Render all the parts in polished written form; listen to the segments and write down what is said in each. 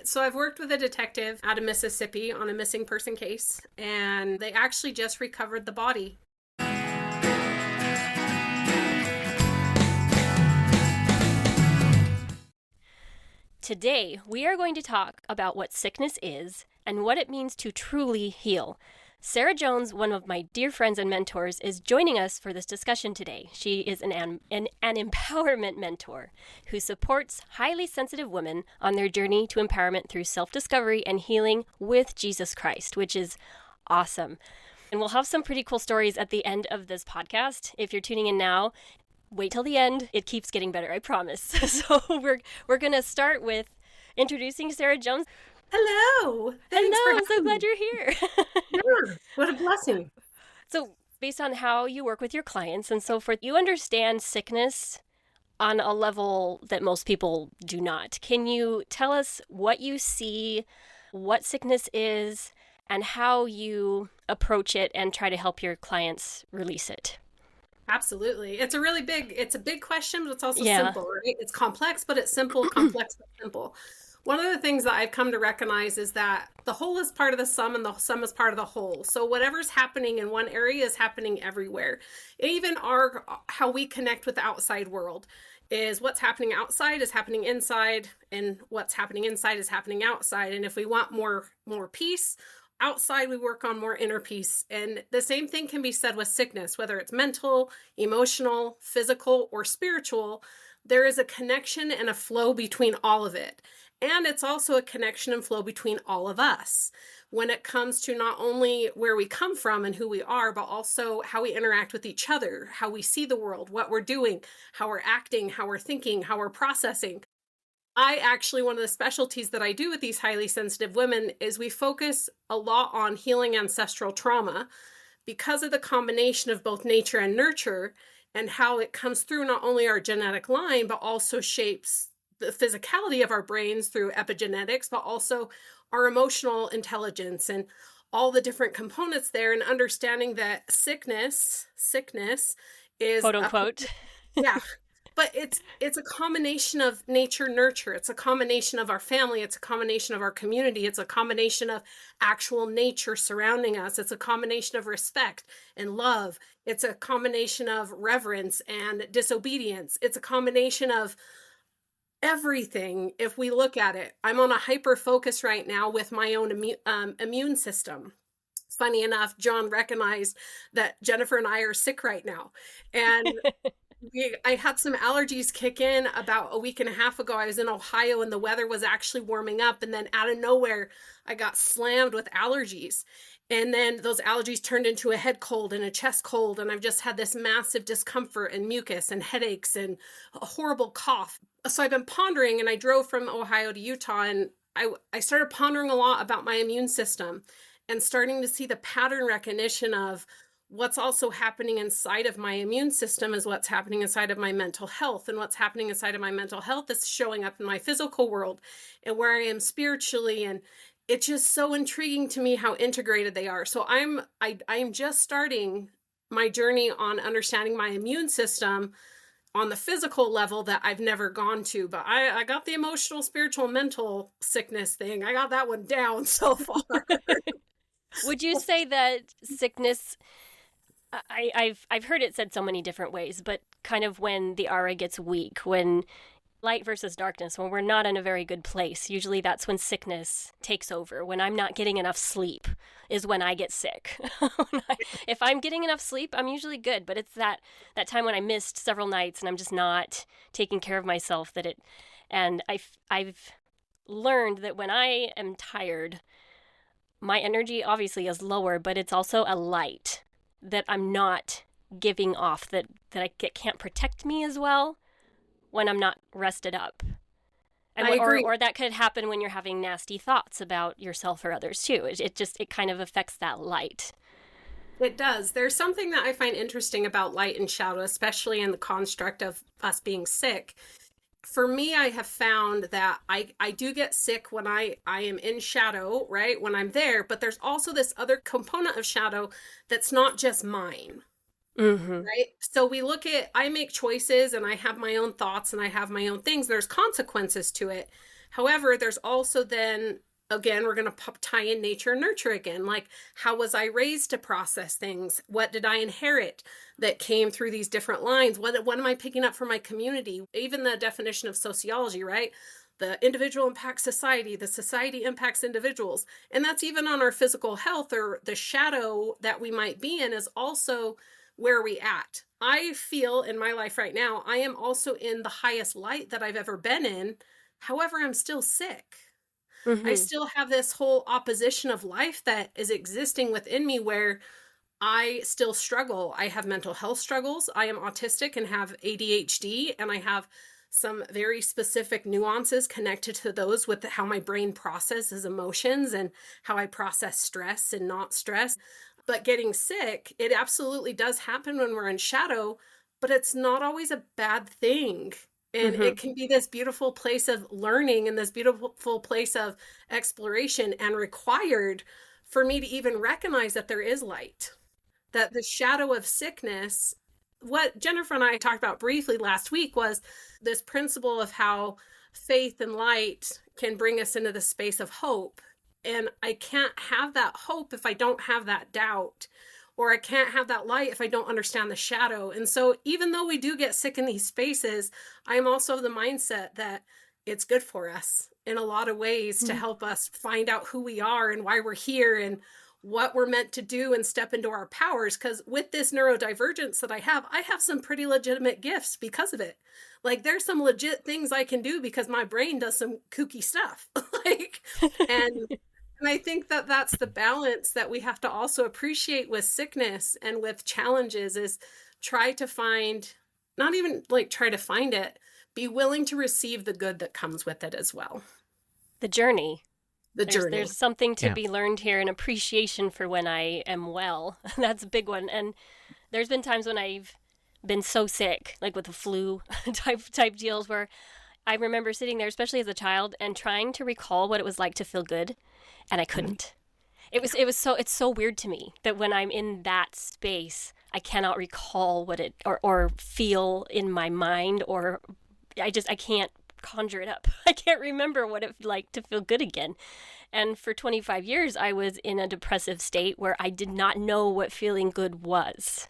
So I've worked with a detective out of Mississippi on a missing person case, and they actually just recovered the body. Today, we are going to talk about what sickness is and what it means to truly heal. Sarah Jones, one of my dear friends and mentors, is joining us for this discussion today. She is an empowerment mentor who supports highly sensitive women on their journey to empowerment through self-discovery and healing with Jesus Christ, which is awesome. And we'll have some pretty cool stories at the end of this podcast. If you're tuning in now, wait till the end. It keeps getting better, I promise. So we're going to start with introducing Sarah Jones. Hello. Hello, I'm so glad you're here. Yeah, what a blessing. So based on how you work with your clients and so forth, you understand sickness on a level that most people do not. Can you tell us what you see, what sickness is, and how you approach it and try to help your clients release it? Absolutely. It's a big question, but it's also simple, right? It's complex, but it's simple, complex, but simple. One of the things that I've come to recognize is that the whole is part of the sum and the sum is part of the whole. So whatever's happening in one area is happening everywhere. Even how we connect with the outside world is what's happening outside is happening inside, and what's happening inside is happening outside. And if we want more peace, outside we work on more inner peace. And the same thing can be said with sickness, whether it's mental, emotional, physical, or spiritual. There is a connection and a flow between all of it. And it's also a connection and flow between all of us when it comes to not only where we come from and who we are, but also how we interact with each other, how we see the world, what we're doing, how we're acting, how we're thinking, how we're processing. One of the specialties that I do with these highly sensitive women is we focus a lot on healing ancestral trauma because of the combination of both nature and nurture and how it comes through not only our genetic line, but also shapes the physicality of our brains through epigenetics, but also our emotional intelligence and all the different components there, and understanding that sickness is quote unquote. Yeah. But it's a combination of nature, nurture. It's a combination of our family. It's a combination of our community. It's a combination of actual nature surrounding us. It's a combination of respect and love. It's a combination of reverence and disobedience. It's a combination of everything. If we look at it, I'm on a hyper focus right now with my own immune system. Funny enough, John recognized that Jennifer and I are sick right now. And I had some allergies kick in about a week and a half ago. I was in Ohio and the weather was actually warming up. And then out of nowhere, I got slammed with allergies. And then those allergies turned into a head cold and a chest cold. And I've just had this massive discomfort and mucus and headaches and a horrible cough. So I've been pondering, and I drove from Ohio to Utah, and I started pondering a lot about my immune system and starting to see the pattern recognition of what's also happening inside of my immune system is what's happening inside of my mental health. And what's happening inside of my mental health is showing up in my physical world and where I am spiritually. And it's just so intriguing to me how integrated they are. So I'm just starting my journey on understanding my immune system on the physical level that I've never gone to. But I got the emotional, spiritual, mental sickness thing. I got that one down so far. Would you say that sickness, I've heard it said so many different ways, but kind of when the aura gets weak, when light versus darkness, when we're not in a very good place, usually that's when sickness takes over. When I'm not getting enough sleep is when I get sick. If I'm getting enough sleep, I'm usually good, but it's that time when I missed several nights and I'm just not taking care of myself and I've learned that when I am tired, my energy obviously is lower, but it's also a light that I'm not giving off that can't protect me as well when I'm not rested up. And I agree. Or that could happen when you're having nasty thoughts about yourself or others too. It kind of affects that light. It does. There's something that I find interesting about light and shadow, especially in the construct of us being sick. For me, I have found that I do get sick when I am in shadow, right? When I'm there, but there's also this other component of shadow that's not just mine. Mm-hmm. Right? So I make choices and I have my own thoughts and I have my own things. There's consequences to it. However, there's also then, again, we're going to tie in nature and nurture again. Like, how was I raised to process things? What did I inherit that came through these different lines? What am I picking up from my community? Even the definition of sociology, right? The individual impacts society, the society impacts individuals. And that's even on our physical health, or the shadow that we might be in is also where we at. I feel in my life right now, I am also in the highest light that I've ever been in. However, I'm still sick. I Mm-hmm. still have this whole opposition of life that is existing within me where I still struggle. I have mental health struggles. I am autistic and have ADHD, and I have some very specific nuances connected to those with how my brain processes emotions and how I process stress and not stress. But getting sick, it absolutely does happen when we're in shadow, but it's not always a bad thing. And Mm-hmm. it can be this beautiful place of learning and this beautiful place of exploration, and required for me to even recognize that there is light, that the shadow of sickness, what Jennifer and I talked about briefly last week was this principle of how faith and light can bring us into the space of hope. And I can't have that hope if I don't have that doubt, or I can't have that light if I don't understand the shadow. And so, even though we do get sick in these spaces, I'm also of the mindset that it's good for us in a lot of ways to help us find out who we are and why we're here and what we're meant to do and step into our powers. Because with this neurodivergence that I have some pretty legitimate gifts because of it. Like, there's some legit things I can do because my brain does some kooky stuff. like, and and I think that that's the balance that we have to also appreciate with sickness and with challenges, is try to find, not even like try to find it, be willing to receive the good that comes with it as well. The journey. The There's journey. something to Yeah. be learned here, an appreciation for when I am well. That's a big one. And there's been times when I've been so sick, like with the flu type deals, where I remember sitting there, especially as a child, and trying to recall what it was like to feel good, and I couldn't. It's so weird to me that when I'm in that space, I cannot recall what it or feel in my mind, or I can't conjure it up. I can't remember what it like to feel good again. And for 25 years I was in a depressive state where I did not know what feeling good was.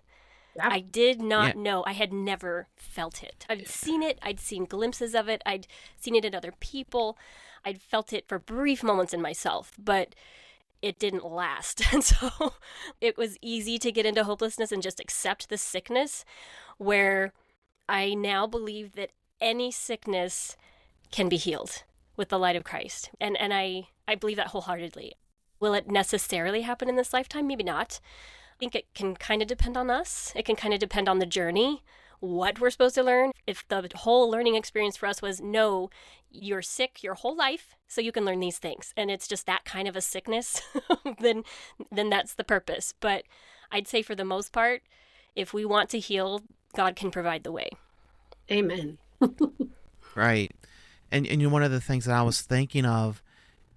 Yeah. I did Yeah. not know. I had never felt it. I'd seen it. I'd seen glimpses of it. I'd seen it in other people. I'd felt it for brief moments in myself, but it didn't last. And so it was easy to get into hopelessness and just accept the sickness, where I now believe that any sickness can be healed with the light of Christ. And I believe that wholeheartedly. Will it necessarily happen in this lifetime? Maybe not. I think it can kind of depend on us. It can kind of depend on the journey, what we're supposed to learn. If the whole learning experience for us was, no, you're sick your whole life, so you can learn these things, and it's just that kind of a sickness, then that's the purpose. But I'd say for the most part, if we want to heal, God can provide the way. Amen. Right. And one of the things that I was thinking of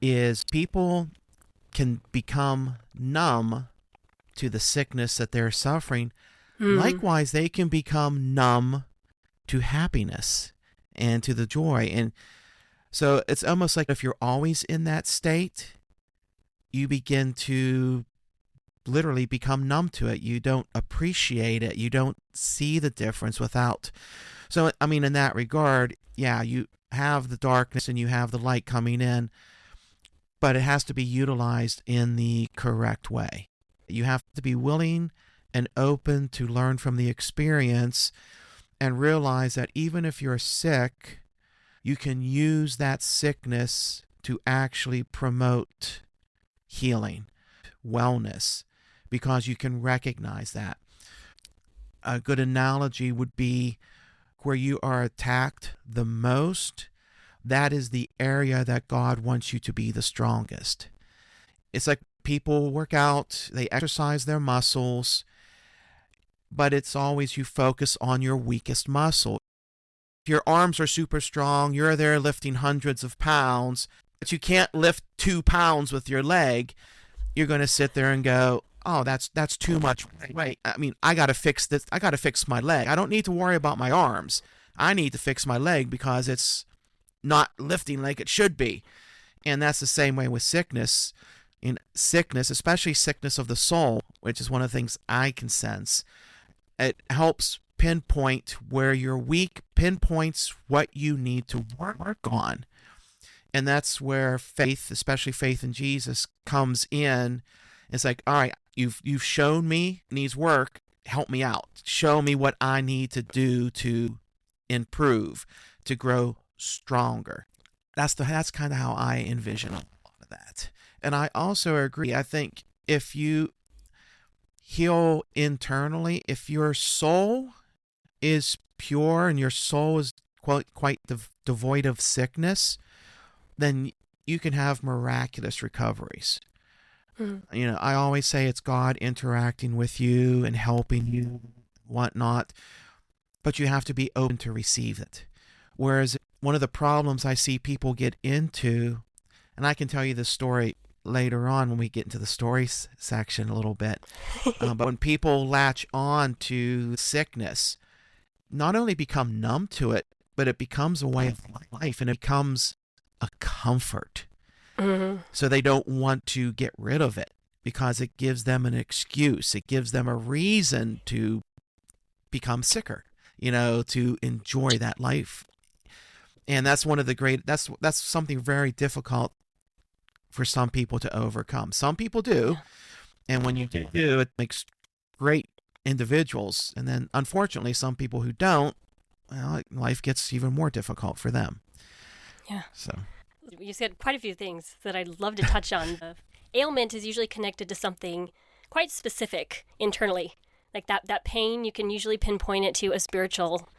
is people can become numb to the sickness that they're suffering. Likewise, they can become numb to happiness and to the joy. And so it's almost like if you're always in that state, you begin to literally become numb to it. You don't appreciate it. You don't see the difference without. So, I mean, in that regard, yeah, you have the darkness and you have the light coming in, but it has to be utilized in the correct way. You have to be willing and open to learn from the experience and realize that even if you're sick, you can use that sickness to actually promote healing, wellness, because you can recognize that. A good analogy would be where you are attacked the most, that is the area that God wants you to be the strongest. It's like people work out, they exercise their muscles, but it's always you focus on your weakest muscle. If your arms are super strong, you're there lifting hundreds of pounds, but you can't lift 2 pounds with your leg, you're going to sit there and go, oh, that's too much weight. I mean, I got to fix this. I got to fix my leg. I don't need to worry about my arms. I need to fix my leg because it's not lifting like it should be. And that's the same way with sickness. In sickness, especially sickness of the soul, which is one of the things I can sense, it helps pinpoint where you're weak, pinpoints what you need to work on. And that's where faith, especially faith in Jesus, comes in. It's like, all right, you've shown me needs work, help me out. Show me what I need to do to improve, to grow stronger. That's kind of how I envision a lot of that. And I also agree. I think if you heal internally, if your soul is pure and your soul is quite devoid of sickness, then you can have miraculous recoveries. You know, I always say it's God interacting with you and helping you, whatnot, but you have to be open to receive it. Whereas one of the problems I see people get into, and I can tell you this story later on when we get into the stories section a little bit, but when people latch on to sickness, not only become numb to it, but it becomes a way of life, and it becomes a comfort. So they don't want to get rid of it because it gives them an excuse. It gives them a reason to become sicker, you know, to enjoy that life. And that's one of the great, that's something very difficult for some people to overcome. Some people do. And when you do, it makes great individuals. And then unfortunately, some people who don't, well, life gets even more difficult for them. Yeah. So you said quite a few things that I'd love to touch on. The ailment is usually connected to something quite specific internally. Like that pain, you can usually pinpoint it to a spiritual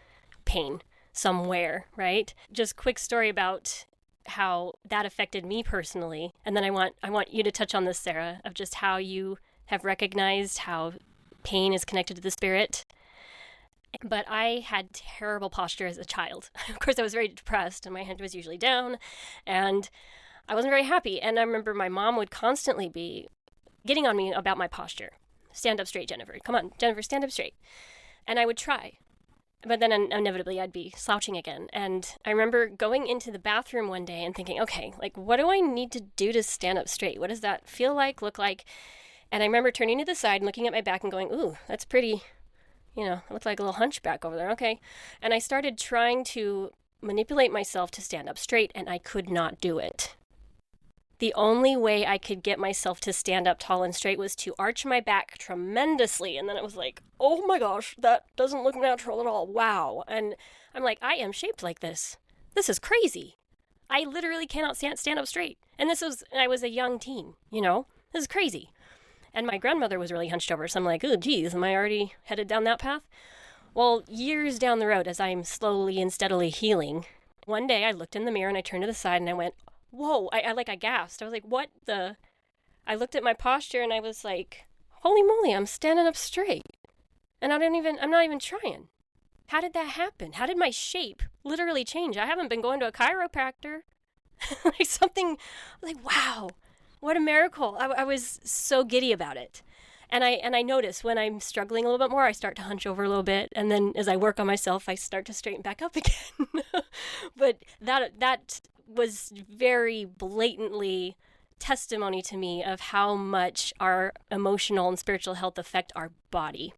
pain somewhere, right? Just quick story about how that affected me personally. And then I want you to touch on this, Sarah, of just how you have recognized how pain is connected to the spirit. But I had terrible posture as a child. Of course, I was very depressed and my head was usually down and I wasn't very happy. And I remember my mom would constantly be getting on me about my posture. Stand up straight, Jennifer. Come on, Jennifer, stand up straight. And I would try. But then inevitably I'd be slouching again. And I remember going into the bathroom one day and thinking, okay, like, what do I need to do to stand up straight? What does that feel like, look like? And I remember turning to the side and looking at my back and going, ooh, that's pretty, you know, I look like a little hunchback over there. Okay. And I started trying to manipulate myself to stand up straight, and I could not do it. The only way I could get myself to stand up tall and straight was to arch my back tremendously. And then it was like, oh my gosh, that doesn't look natural at all. Wow. And I'm like, I am shaped like this. This is crazy. I literally cannot stand up straight. And I was a young teen, you know, this is crazy. And my grandmother was really hunched over. So I'm like, oh, geez, am I already headed down that path? Well, years down the road, as I'm slowly and steadily healing, one day I looked in the mirror and I turned to the side and I went, whoa, I gasped. I was like, what the? I looked at my posture and I was like, holy moly, I'm standing up straight. And I'm not even trying. How did that happen? How did my shape literally change? I haven't been going to a chiropractor. Like something, like, wow, what a miracle. I was so giddy about it. And I notice when I'm struggling a little bit more, I start to hunch over a little bit. And then as I work on myself, I start to straighten back up again. But that was very blatantly testimony to me of how much our emotional and spiritual health affect our body.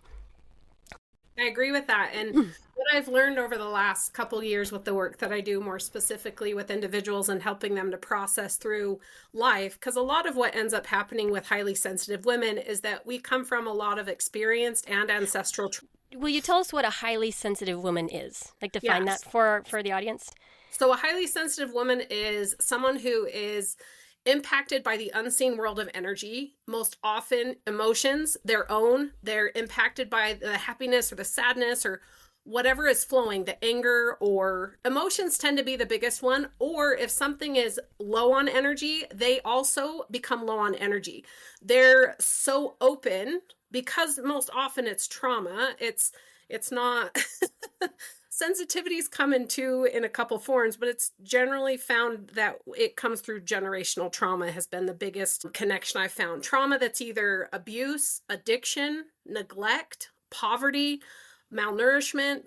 I agree with that. And what I've learned over the last couple years with the work that I do more specifically with individuals and helping them to process through life, because a lot of what ends up happening with highly sensitive women is that we come from a lot of experienced and ancestral. Will you tell us what a highly sensitive woman is? Like define Yes. that for the audience? So a highly sensitive woman is someone who is impacted by the unseen world of energy, most often emotions, their own. They're impacted by the happiness or the sadness or whatever is flowing, the anger or emotions tend to be the biggest one. Or if something is low on energy, they also become low on energy. They're so open because most often it's trauma. It's not sensitivities come in a couple forms, but it's generally found that it comes through generational trauma has been the biggest connection I've found. Trauma that's either abuse, addiction, neglect, poverty, malnourishment.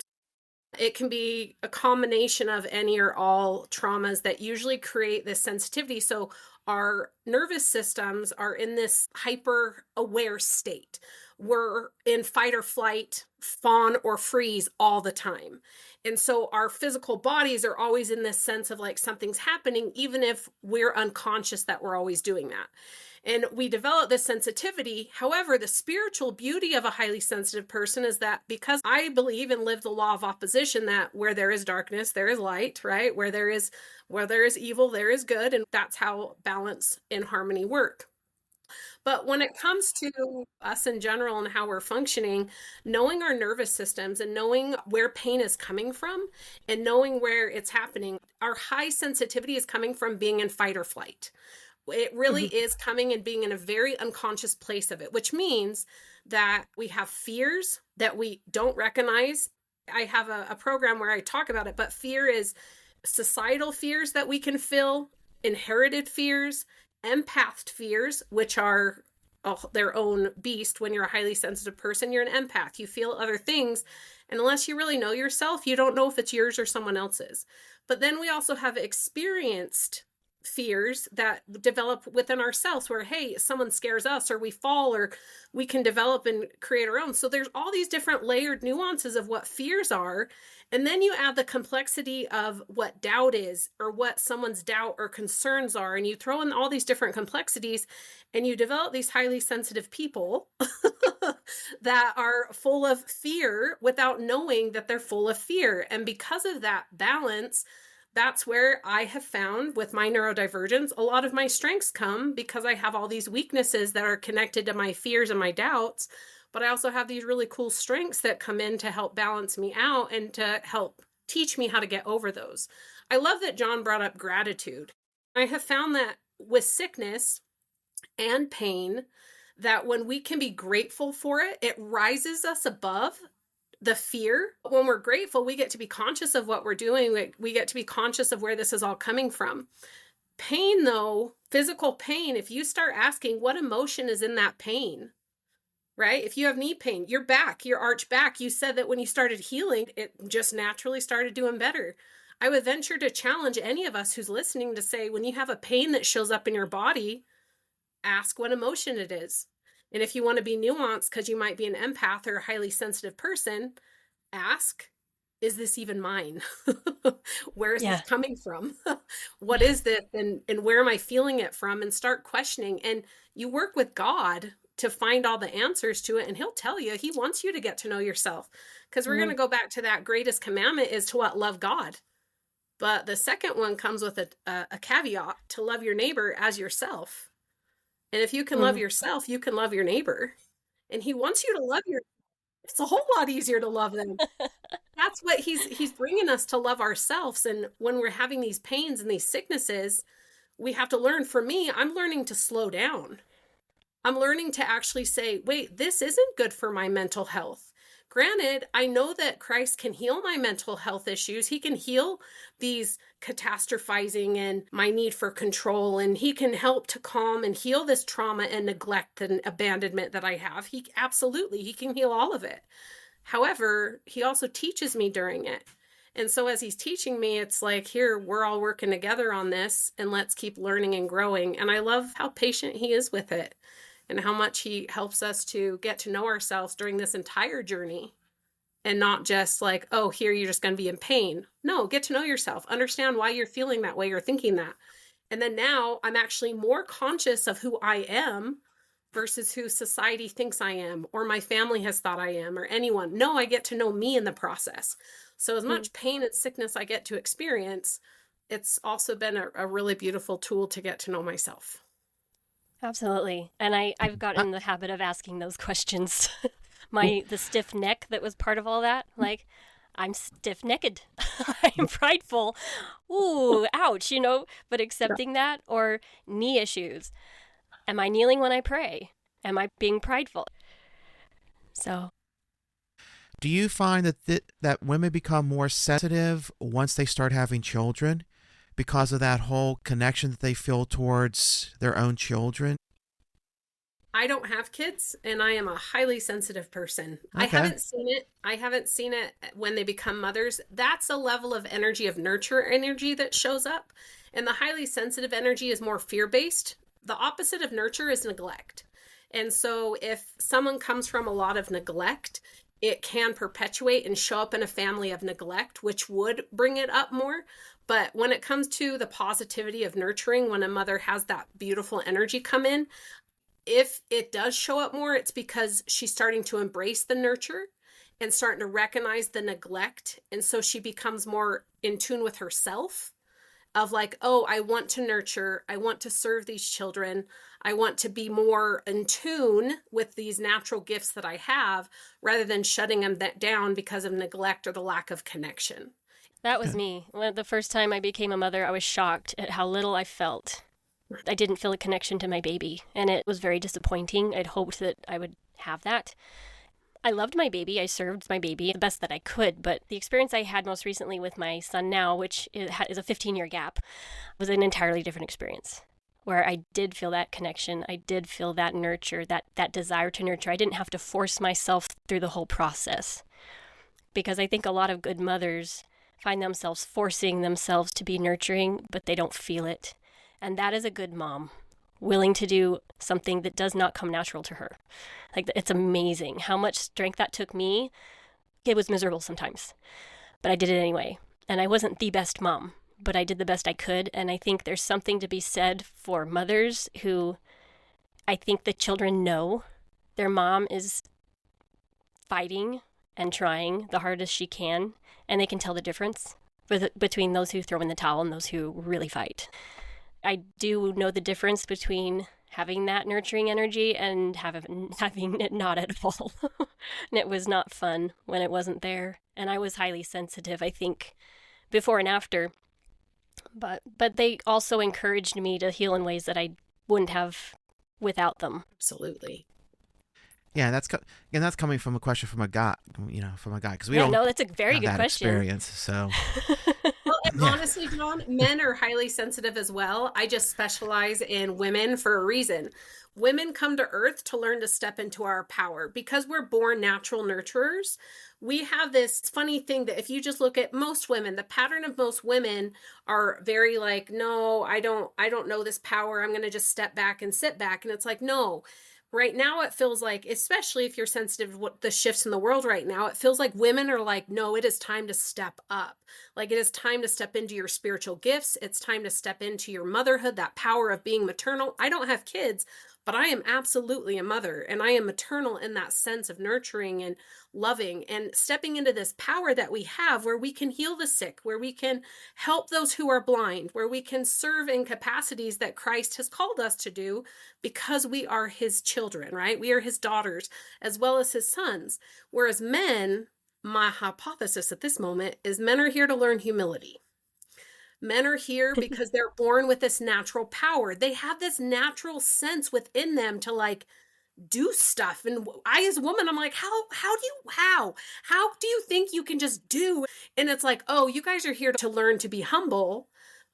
It can be a combination of any or all traumas that usually create this sensitivity. So our nervous systems are in this hyper aware state. We're in fight or flight, fawn or freeze all the time. And so our physical bodies are always in this sense of like something's happening, even if we're unconscious that we're always doing that. And we develop this sensitivity. However, the spiritual beauty of a highly sensitive person is that because I believe and live the law of opposition, that where there is darkness, there is light, right? Where there is evil, there is good. And that's how balance and harmony work. But when it comes to us in general and how we're functioning, knowing our nervous systems and knowing where pain is coming from and knowing where it's happening, our high sensitivity is coming from being in fight or flight. It really is coming and being in a very unconscious place of it, which means that we have fears that we don't recognize. I have a program where I talk about it, but fear is societal fears that we can feel, inherited fears, empath fears, which are their own beast. When you're a highly sensitive person, you're an empath. You feel other things. And unless you really know yourself, you don't know if it's yours or someone else's. But then we also have experienced fears that develop within ourselves where, hey, someone scares us or we fall, or we can develop and create our own. So there's all these different layered nuances of what fears are. And then you add the complexity of what doubt is, or what someone's doubt or concerns are. And you throw in all these different complexities and you develop these highly sensitive people that are full of fear without knowing that they're full of fear. And because of that balance, that's where I have found with my neurodivergence, a lot of my strengths come because I have all these weaknesses that are connected to my fears and my doubts. But I also have these really cool strengths that come in to help balance me out and to help teach me how to get over those. I love that John brought up gratitude. I have found that with sickness and pain, that when we can be grateful for it, it rises us above the fear. When we're grateful, we get to be conscious of what we're doing. We get to be conscious of where this is all coming from. Pain, though, physical pain, if you start asking what emotion is in that pain, right? If you have knee pain, your back, your arch back, you said that when you started healing, it just naturally started doing better. I would venture to challenge any of us who's listening to say, when you have a pain that shows up in your body, ask what emotion it is. And if you want to be nuanced, because you might be an empath or a highly sensitive person, ask, is this even mine? Where is this coming from? What is this? And where am I feeling it from? And start questioning. And you work with God to find all the answers to it. And he'll tell you, he wants you to get to know yourself. Because we're going to go back to that greatest commandment is to what? Love God. But the second one comes with a caveat, to love your neighbor as yourself. And if you can love yourself, you can love your neighbor. And he wants you to love it's a whole lot easier to love them. That's what he's bringing us, to love ourselves. And when we're having these pains and these sicknesses, we have to learn. For me, I'm learning to slow down. I'm learning to actually say, wait, this isn't good for my mental health. Granted, I know that Christ can heal my mental health issues. He can heal these catastrophizing and my need for control, and he can help to calm and heal this trauma and neglect and abandonment that I have. He can heal all of it. However, he also teaches me during it. And so as he's teaching me, it's like, here, we're all working together on this, and let's keep learning and growing. And I love how patient he is with it, and how much he helps us to get to know ourselves during this entire journey, and not just like, oh, here, you're just going to be in pain. No, get to know yourself, understand why you're feeling that way or thinking that. And then now I'm actually more conscious of who I am versus who society thinks I am, or my family has thought I am, or anyone. No, I get to know me in the process. So as much pain and sickness I get to experience, it's also been a really beautiful tool to get to know myself. Absolutely. And I've gotten in the habit of asking those questions. The stiff neck that was part of all that, like, I'm stiff-necked. I'm prideful. Ooh, ouch, but accepting that, or knee issues. Am I kneeling when I pray? Am I being prideful? So, do you find that women become more sensitive once they start having children because of that whole connection that they feel towards their own children? I don't have kids and I am a highly sensitive person. I Okay. haven't seen it. I haven't seen it when they become mothers. That's a level of energy, of nurture energy, that shows up. And the highly sensitive energy is more fear based. The opposite of nurture is neglect. And so if someone comes from a lot of neglect, it can perpetuate and show up in a family of neglect, which would bring it up more. But when it comes to the positivity of nurturing, when a mother has that beautiful energy come in, if it does show up more, it's because she's starting to embrace the nurture and starting to recognize the neglect. And so she becomes more in tune with herself of like, oh, I want to nurture. I want to serve these children. I want to be more in tune with these natural gifts that I have rather than shutting them down because of neglect or the lack of connection. That was Okay. me. The first time I became a mother, I was shocked at how little I felt. I didn't feel a connection to my baby, and it was very disappointing. I'd hoped that I would have that. I loved my baby. I served my baby the best that I could, but the experience I had most recently with my son now, which is a 15-year gap, was an entirely different experience where I did feel that connection. I did feel that nurture, that desire to nurture. I didn't have to force myself through the whole process, because I think a lot of good mothers find themselves forcing themselves to be nurturing, but they don't feel it. And that is a good mom, willing to do something that does not come natural to her. Like, it's amazing how much strength that took me. It was miserable sometimes, but I did it anyway. And I wasn't the best mom, but I did the best I could. And I think there's something to be said for mothers who, I think the children know their mom is fighting and trying the hardest she can, and they can tell the difference between those who throw in the towel and those who really fight. I do know the difference between having that nurturing energy and having it not at all. And it was not fun when it wasn't there. And I was highly sensitive, I think, before and after. But they also encouraged me to heal in ways that I wouldn't have without them. Absolutely. Yeah, that's coming from a question from a guy, from a guy, because we Yeah, don't no, that's a very have good that question. experience. So Well, and yeah, honestly, John, men are highly sensitive as well. I just specialize in women for a reason. Women come to earth to learn to step into our power because we're born natural nurturers. We have this funny thing that if you just look at most women, the pattern of most women are very like, no, I don't know this power. I'm going to just step back and sit back. And it's like, no, right now it feels like, especially if you're sensitive to what the shifts in the world right now, it feels like women are like, no, it is time to step up. Like, it is time to step into your spiritual gifts. It's time to step into your motherhood, that power of being maternal. I don't have kids, but I am absolutely a mother, and I am maternal in that sense of nurturing and loving and stepping into this power that we have where we can heal the sick, where we can help those who are blind, where we can serve in capacities that Christ has called us to do because we are his children, right? We are his daughters as well as his sons. Whereas men, my hypothesis at this moment is men are here to learn humility. Men are here because they're born with this natural power. They have this natural sense within them to like do stuff. And I, as a woman, I'm like, how do you think you can just do? And it's like, oh, you guys are here to learn to be humble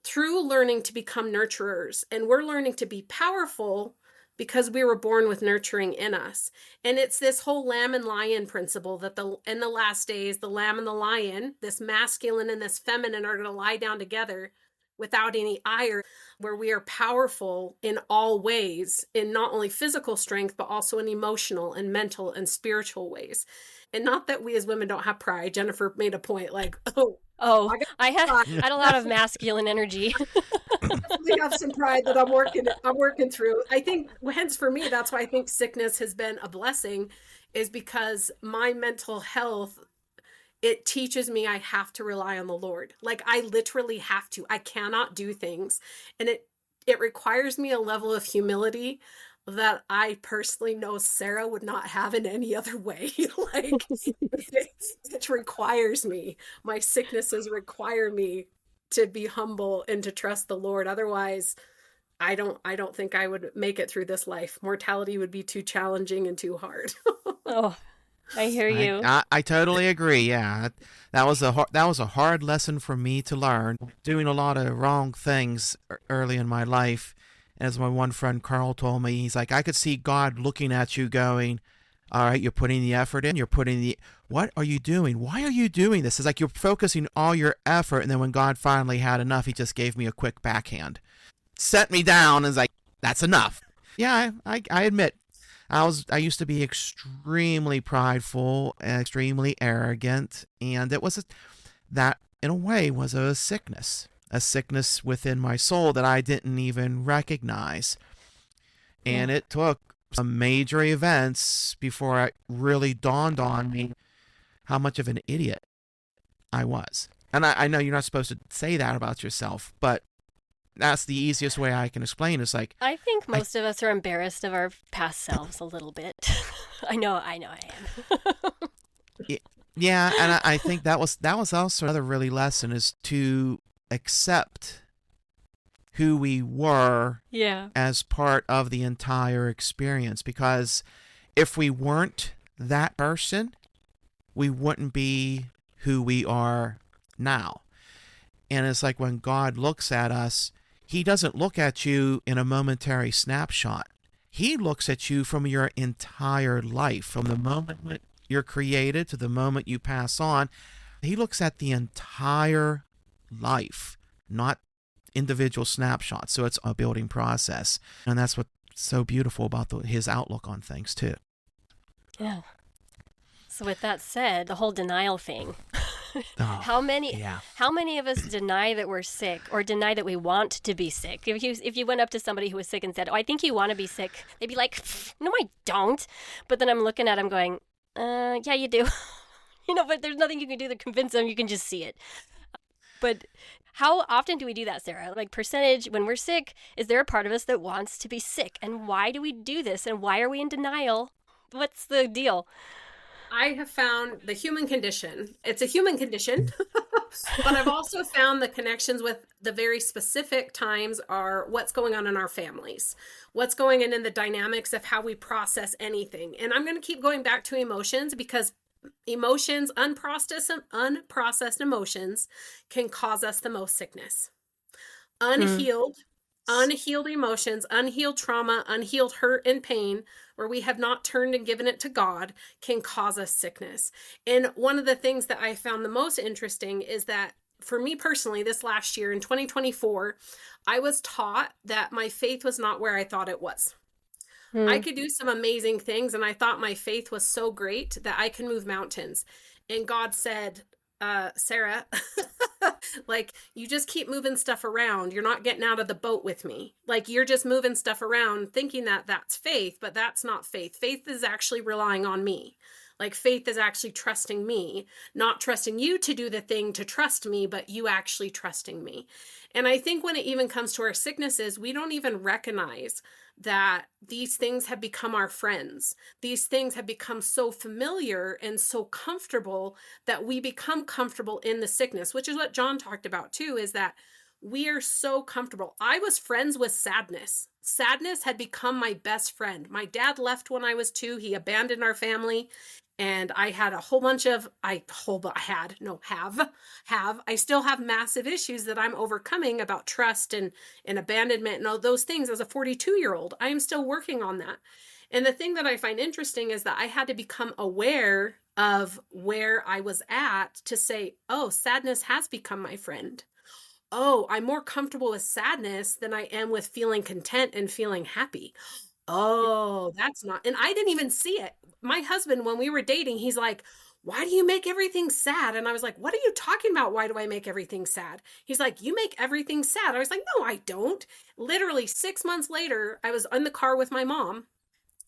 through learning to become nurturers. And we're learning to be powerful because we were born with nurturing in us. And it's this whole lamb and lion principle that in the last days, the lamb and the lion, this masculine and this feminine, are going to lie down together without any ire, where we are powerful in all ways, in not only physical strength, but also in emotional and mental and spiritual ways. And not that we as women don't have pride. Jennifer made a point like, oh, Oh, I got I had pride. I had a lot of masculine energy. Definitely have some pride that I'm working through. I think hence for me, that's why I think sickness has been a blessing, is because my mental health, it teaches me I have to rely on the Lord. Like, I literally have to. I cannot do things. And it requires me a level of humility that I personally know Sarah would not have in any other way. Like, it requires me. My sicknesses require me to be humble and to trust the Lord. Otherwise, I don't think I would make it through this life. Mortality would be too challenging and too hard. Oh, I hear I, you. I I totally agree. Yeah, that was a hard lesson for me to learn. Doing a lot of wrong things early in my life, As my one friend Carl told me, he's like, I could see God looking at you going, all right, you're putting the effort in, what are you doing? Why are you doing this? It's like you're focusing all your effort, and then when God finally had enough, he just gave me a quick backhand. Set me down, and was like, that's enough. Yeah, I admit, I used to be extremely prideful and extremely arrogant, and that in a way was a sickness within my soul that I didn't even recognize. And it took some major events before it really dawned on me how much of an idiot I was. And I know you're not supposed to say that about yourself, but that's the easiest way I can explain. It's like, I think most of us are embarrassed of our past selves a little bit. I know I am. yeah, and I think that was also another really lesson, is to accept who we were as part of the entire experience. Because if we weren't that person, we wouldn't be who we are now. And it's like when God looks at us, he doesn't look at you in a momentary snapshot. He looks at you from your entire life, from the moment you're created to the moment you pass on. He looks at the entire life, not individual snapshots. So it's a building process. And that's what's so beautiful about his outlook on things, too. Yeah. So with that said, the whole denial thing. How many of us deny that we're sick, or deny that we want to be sick? If you went up to somebody who was sick and said, "Oh, I think you want to be sick," they'd be like, "No, I don't." But then I'm looking at them going, yeah, you do. But there's nothing you can do to convince them. You can just see it. But how often do we do that, Sarah? Like, percentage, when we're sick, is there a part of us that wants to be sick? And why do we do this? And why are we in denial? What's the deal? I have found the human condition. It's a human condition, but I've also found the connections with the very specific times are what's going on in our families, what's going on in the dynamics of how we process anything. And I'm going to keep going back to emotions, because emotions, unprocessed emotions, can cause us the most sickness. Unhealed emotions, unhealed trauma, unhealed hurt and pain, where we have not turned and given it to God, can cause us sickness. And one of the things that I found the most interesting is that, for me personally, this last year in 2024, I was taught that my faith was not where I thought it was. I could do some amazing things, and I thought my faith was so great that I can move mountains. And God said, Sarah, like, you just keep moving stuff around. You're not getting out of the boat with me. Like, you're just moving stuff around thinking that that's faith, but that's not faith. Faith is actually relying on me. Like, faith is actually trusting me, not trusting you to do the thing to trust me, but you actually trusting me. And I think when it even comes to our sicknesses, we don't even recognize that these things have become our friends. These things have become so familiar and so comfortable that we become comfortable in the sickness, which is what John talked about too, is that we are so comfortable. I was friends with sadness. Sadness had become my best friend. My dad left when I was 2. He abandoned our family. And I had a whole bunch of, I still have massive issues that I'm overcoming about trust and abandonment and all those things as a 42-year-old. I am still working on that. And the thing that I find interesting is that I had to become aware of where I was at to say, oh, sadness has become my friend. Oh, I'm more comfortable with sadness than I am with feeling content and feeling happy. Oh, that's not, and I didn't even see it. My husband, when we were dating, he's like, why do you make everything sad? And I was like, what are you talking about? Why do I make everything sad? He's like, you make everything sad. I was like, no, I don't. Literally 6 months later, I was in the car with my mom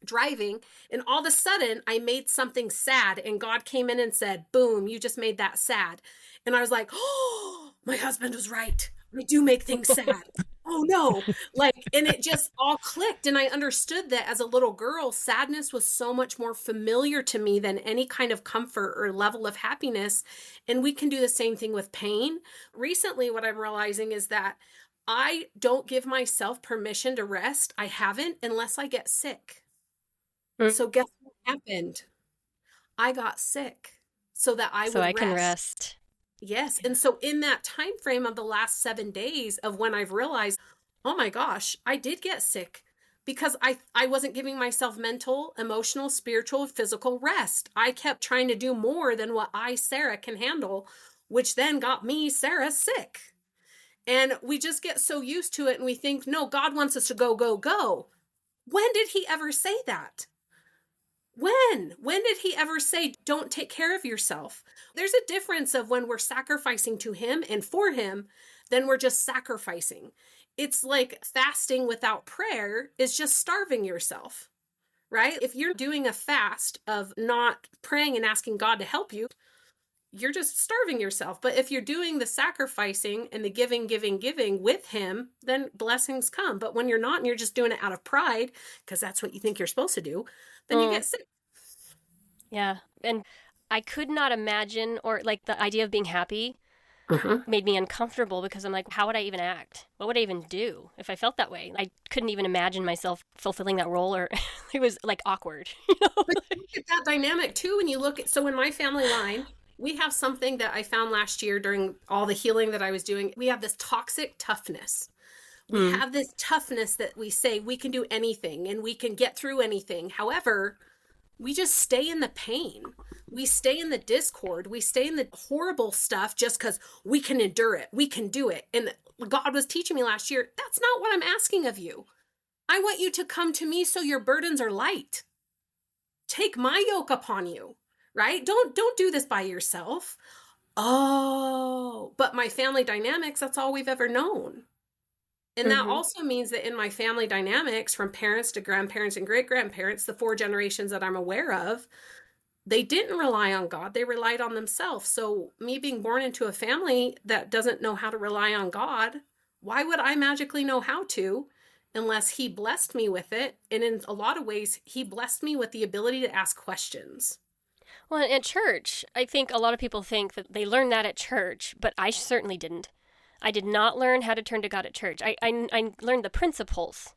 driving, and all of a sudden I made something sad, and God came in and said, boom, you just made that sad. And I was like, oh, my husband was right. I do make things sad. Oh no. And it just all clicked. And I understood that as a little girl, sadness was so much more familiar to me than any kind of comfort or level of happiness. And we can do the same thing with pain. Recently, what I'm realizing is that I don't give myself permission to rest. I haven't, unless I get sick. So guess what happened? I got sick so that I would rest. Can rest. Yes. And so in that time frame of the last 7 days of when I've realized, Oh my gosh, I did get sick because I wasn't giving myself mental, emotional, spiritual, physical rest. I kept trying to do more than what I, Sarah, can handle, which then got me, Sarah, sick. And we just get so used to it and we think, no, God wants us to go, go, go. When did he ever say that? When did he ever say, don't take care of yourself? There's a difference of when we're sacrificing to him and for him, then we're just sacrificing. It's like fasting without prayer is just starving yourself, right? If you're doing a fast of not praying and asking God to help you, you're just starving yourself. But if you're doing the sacrificing and the giving, giving, giving with him, then blessings come. But when you're not and you're just doing it out of pride, because that's what you think you're supposed to do, then you Mm, get sick. yeah. And I could not imagine, or like the idea of being happy Mhm. made me uncomfortable because I'm like, how would I even act? What would I even do if I felt that way? I couldn't even imagine myself fulfilling that role, or it was like awkward, you know? But you look at that dynamic too when you look at, so in my family line, we have something that I found last year during all the healing that I was doing. We have this toxic toughness. We Mm. have this toughness that we say we can do anything and we can get through anything. However, we just stay in the pain. We stay in the discord. We stay in the horrible stuff just because we can endure it. We can do it. And God was teaching me last year, that's not what I'm asking of you. I want you to come to me so your burdens are light. Take my yoke upon you, right? Don't do this by yourself. Oh, but my family dynamics, that's all we've ever known. And that Mm-hmm. also means that in my family dynamics, from parents to grandparents and great grandparents, the 4 generations that I'm aware of, they didn't rely on God. They relied on themselves. So, me being born into a family that doesn't know how to rely on God, why would I magically know how to unless He blessed me with it? And in a lot of ways, He blessed me with the ability to ask questions. Well, at church, I think a lot of people think that they learn that at church, but I certainly didn't. I did not learn how to turn to God at church. I learned the principles,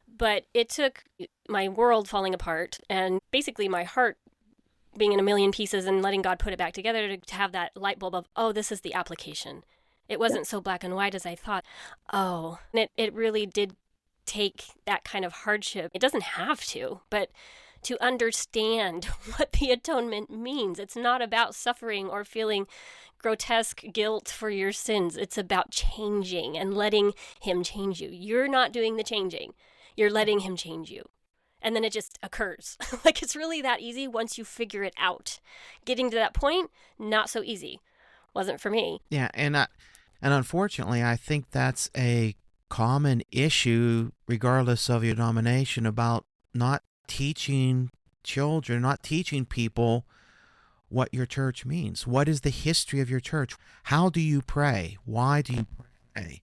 but it took my world falling apart and basically my heart being in a million pieces and letting God put it back together to have that light bulb of, oh, this is the application. It wasn't so black and white as I thought. Oh, and it really did take that kind of hardship. It doesn't have to, but to understand what the atonement means. It's not about suffering or feeling grotesque guilt for your sins. It's about changing and letting him change you. You're not doing the changing. You're letting him change you. And then it just occurs. Like it's really that easy once you figure it out. Getting to that point, not so easy. Wasn't for me. Yeah, and unfortunately, I think that's a common issue, regardless of your denomination, about not teaching children, not teaching people what your church means. What is the history of your church? How do you pray? Why do you pray?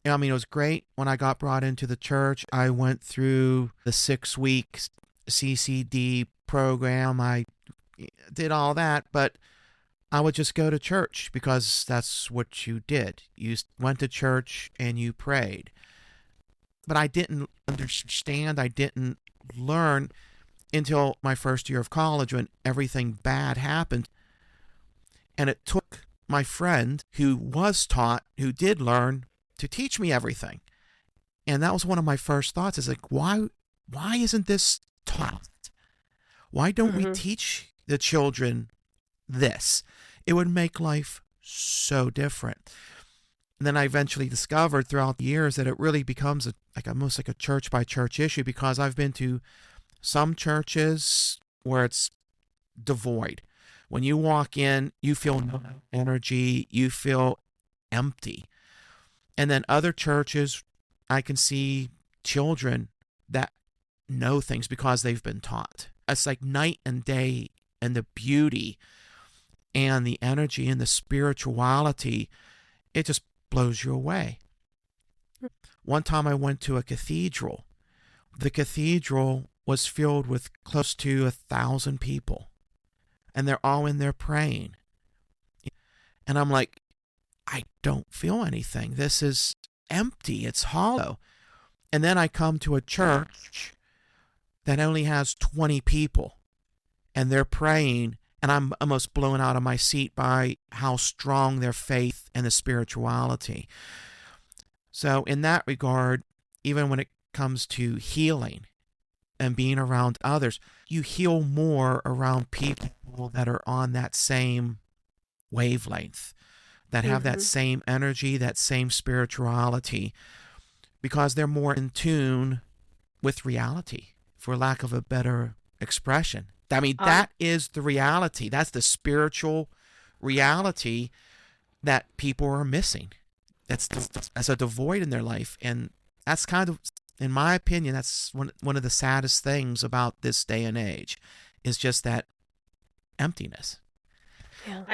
I mean, it was great when I got brought into the church. I went through the 6-week CCD program. I did all that, but I would just go to church because that's what you did. You went to church and you prayed. But I didn't understand, I didn't learn until my first year of college when everything bad happened. And it took my friend who was taught, who did learn, to teach me everything. And that was one of my first thoughts is like, why isn't this taught? Why don't we teach the children this? It would make life so different. And then I eventually discovered throughout the years that it really becomes almost like a church by church issue, because I've been to some churches where it's devoid. When you walk in, you feel no energy, you feel empty. And then other churches, I can see children that know things because they've been taught. It's like night and day, and the beauty and the energy and the spirituality, it just blows you away. One time I went to a cathedral. The cathedral was filled with close to 1,000 people, and they're all in there praying. And I'm like, I don't feel anything. This is empty. It's hollow. And then I come to a church that only has 20 people, and they're praying, and I'm almost blown out of my seat by how strong their faith and the spirituality. So, in that regard, even when it comes to healing and being around others, you heal more around people that are on that same wavelength, that have that Mm-hmm. same energy, that same spirituality, because they're more in tune with reality, for lack of a better expression. I mean, that is the reality. That's the spiritual reality that people are missing. That's a devoid in their life. And that's kind of, in my opinion, that's one of the saddest things about this day and age, is just that emptiness. Yeah.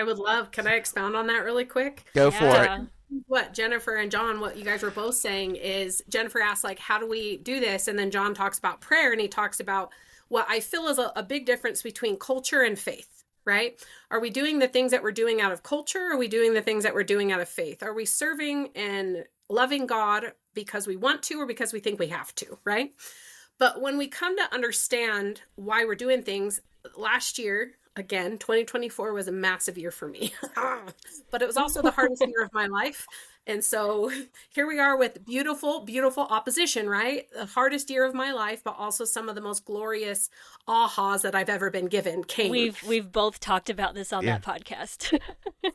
Can I expound on that really quick? Go for it. Yeah. What Jennifer and John, what you guys were both saying is Jennifer asked, like, how do we do this? And then John talks about prayer, and he talks about what I feel is a big difference between culture and faith, right? Are we doing the things that we're doing out of culture? Or are we doing the things that we're doing out of faith? Are we serving and loving God because we want to or because we think we have to, right? But when we come to understand why we're doing things, last year, again, 2024 was a massive year for me, but it was also the hardest year of my life. And so here we are with beautiful, beautiful opposition, right? The hardest year of my life, but also some of the most glorious ahas that I've ever been given came. We've both talked about this on that podcast.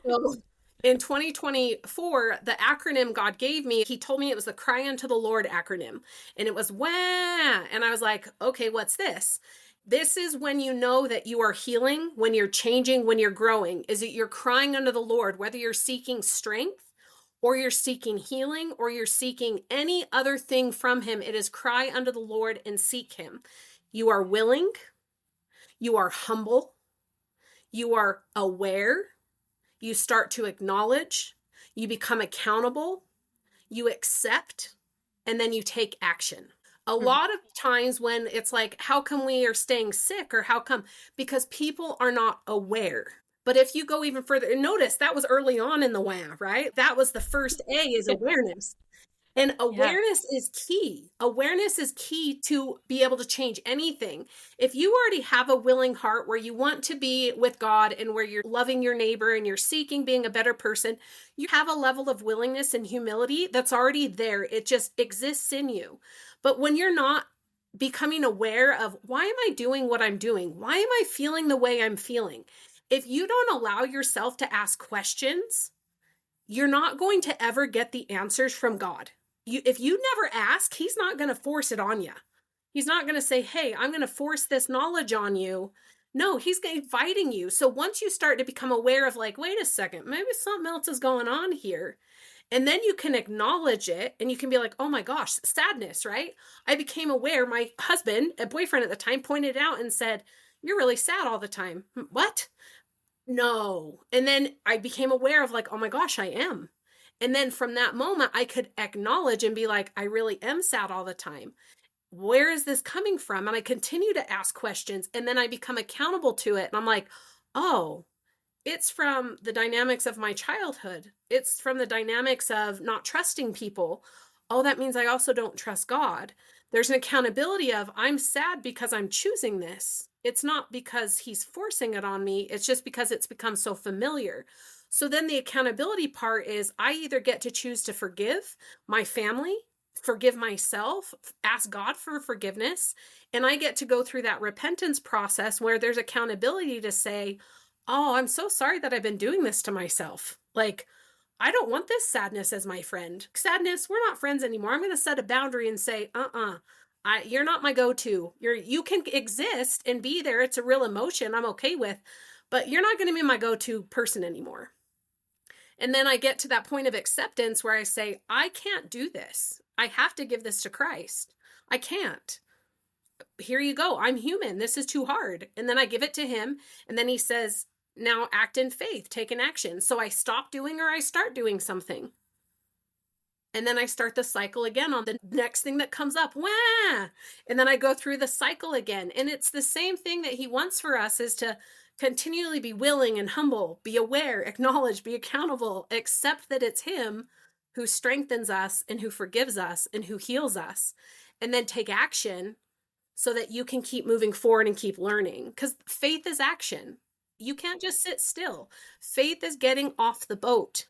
So in 2024, the acronym God gave me, he told me it was the Cry Unto the Lord acronym. And it was WAH. And I was like, okay, what's this? This is when you know that you are healing, when you're changing, when you're growing, is that you're crying unto the Lord, whether you're seeking strength or you're seeking healing or you're seeking any other thing from him. It is cry unto the Lord and seek him. You are willing, you are humble, you are aware, you start to acknowledge, you become accountable, you accept, and then you take action. A lot of times when it's like, how come we are staying sick, or how come? Because people are not aware. But if you go even further, and notice that was early on in the WAH, right? That was the first A, is awareness. And Yeah. awareness is key. Awareness is key to be able to change anything. If you already have a willing heart where you want to be with God and where you're loving your neighbor and you're seeking being a better person, you have a level of willingness and humility that's already there. It just exists in you. But when you're not becoming aware of, why am I doing what I'm doing? Why am I feeling the way I'm feeling? If you don't allow yourself to ask questions, you're not going to ever get the answers from God. If you never ask, he's not going to force it on you. He's not going to say, hey, I'm going to force this knowledge on you. No, he's inviting you. So once you start to become aware of, like, wait a second, maybe something else is going on here. And then you can acknowledge it and you can be like, oh my gosh, sadness, right? I became aware. My husband, a boyfriend at the time, pointed out and said, you're really sad all the time. What? No. And then I became aware of, like, oh my gosh, I am. And then from that moment, I could acknowledge and be like, I really am sad all the time. Where is this coming from? And I continue to ask questions, and then I become accountable to it. And I'm like, oh, it's from the dynamics of my childhood. It's from the dynamics of not trusting people. Oh, that means I also don't trust God. There's an accountability of, I'm sad because I'm choosing this. It's not because he's forcing it on me. It's just because it's become so familiar. So then the accountability part is, I either get to choose to forgive my family, forgive myself, ask God for forgiveness, and I get to go through that repentance process where there's accountability to say, oh, I'm so sorry that I've been doing this to myself. Like, I don't want this sadness as my friend. Sadness, we're not friends anymore. I'm going to set a boundary and say, you're not my go-to. You can exist and be there. It's a real emotion I'm okay with, but you're not going to be my go-to person anymore. And then I get to that point of acceptance where I say, I can't do this. I have to give this to Christ. I can't. Here you go. I'm human. This is too hard. And then I give it to him. And then he says, now act in faith, take an action. So I stop doing or I start doing something. And then I start the cycle again on the next thing that comes up. Wah! And then I go through the cycle again. And it's the same thing that he wants for us, is to continually be willing and humble, be aware, acknowledge, be accountable, accept that it's him who strengthens us and who forgives us and who heals us, and then take action so that you can keep moving forward and keep learning. Because faith is action. You can't just sit still. Faith is getting off the boat.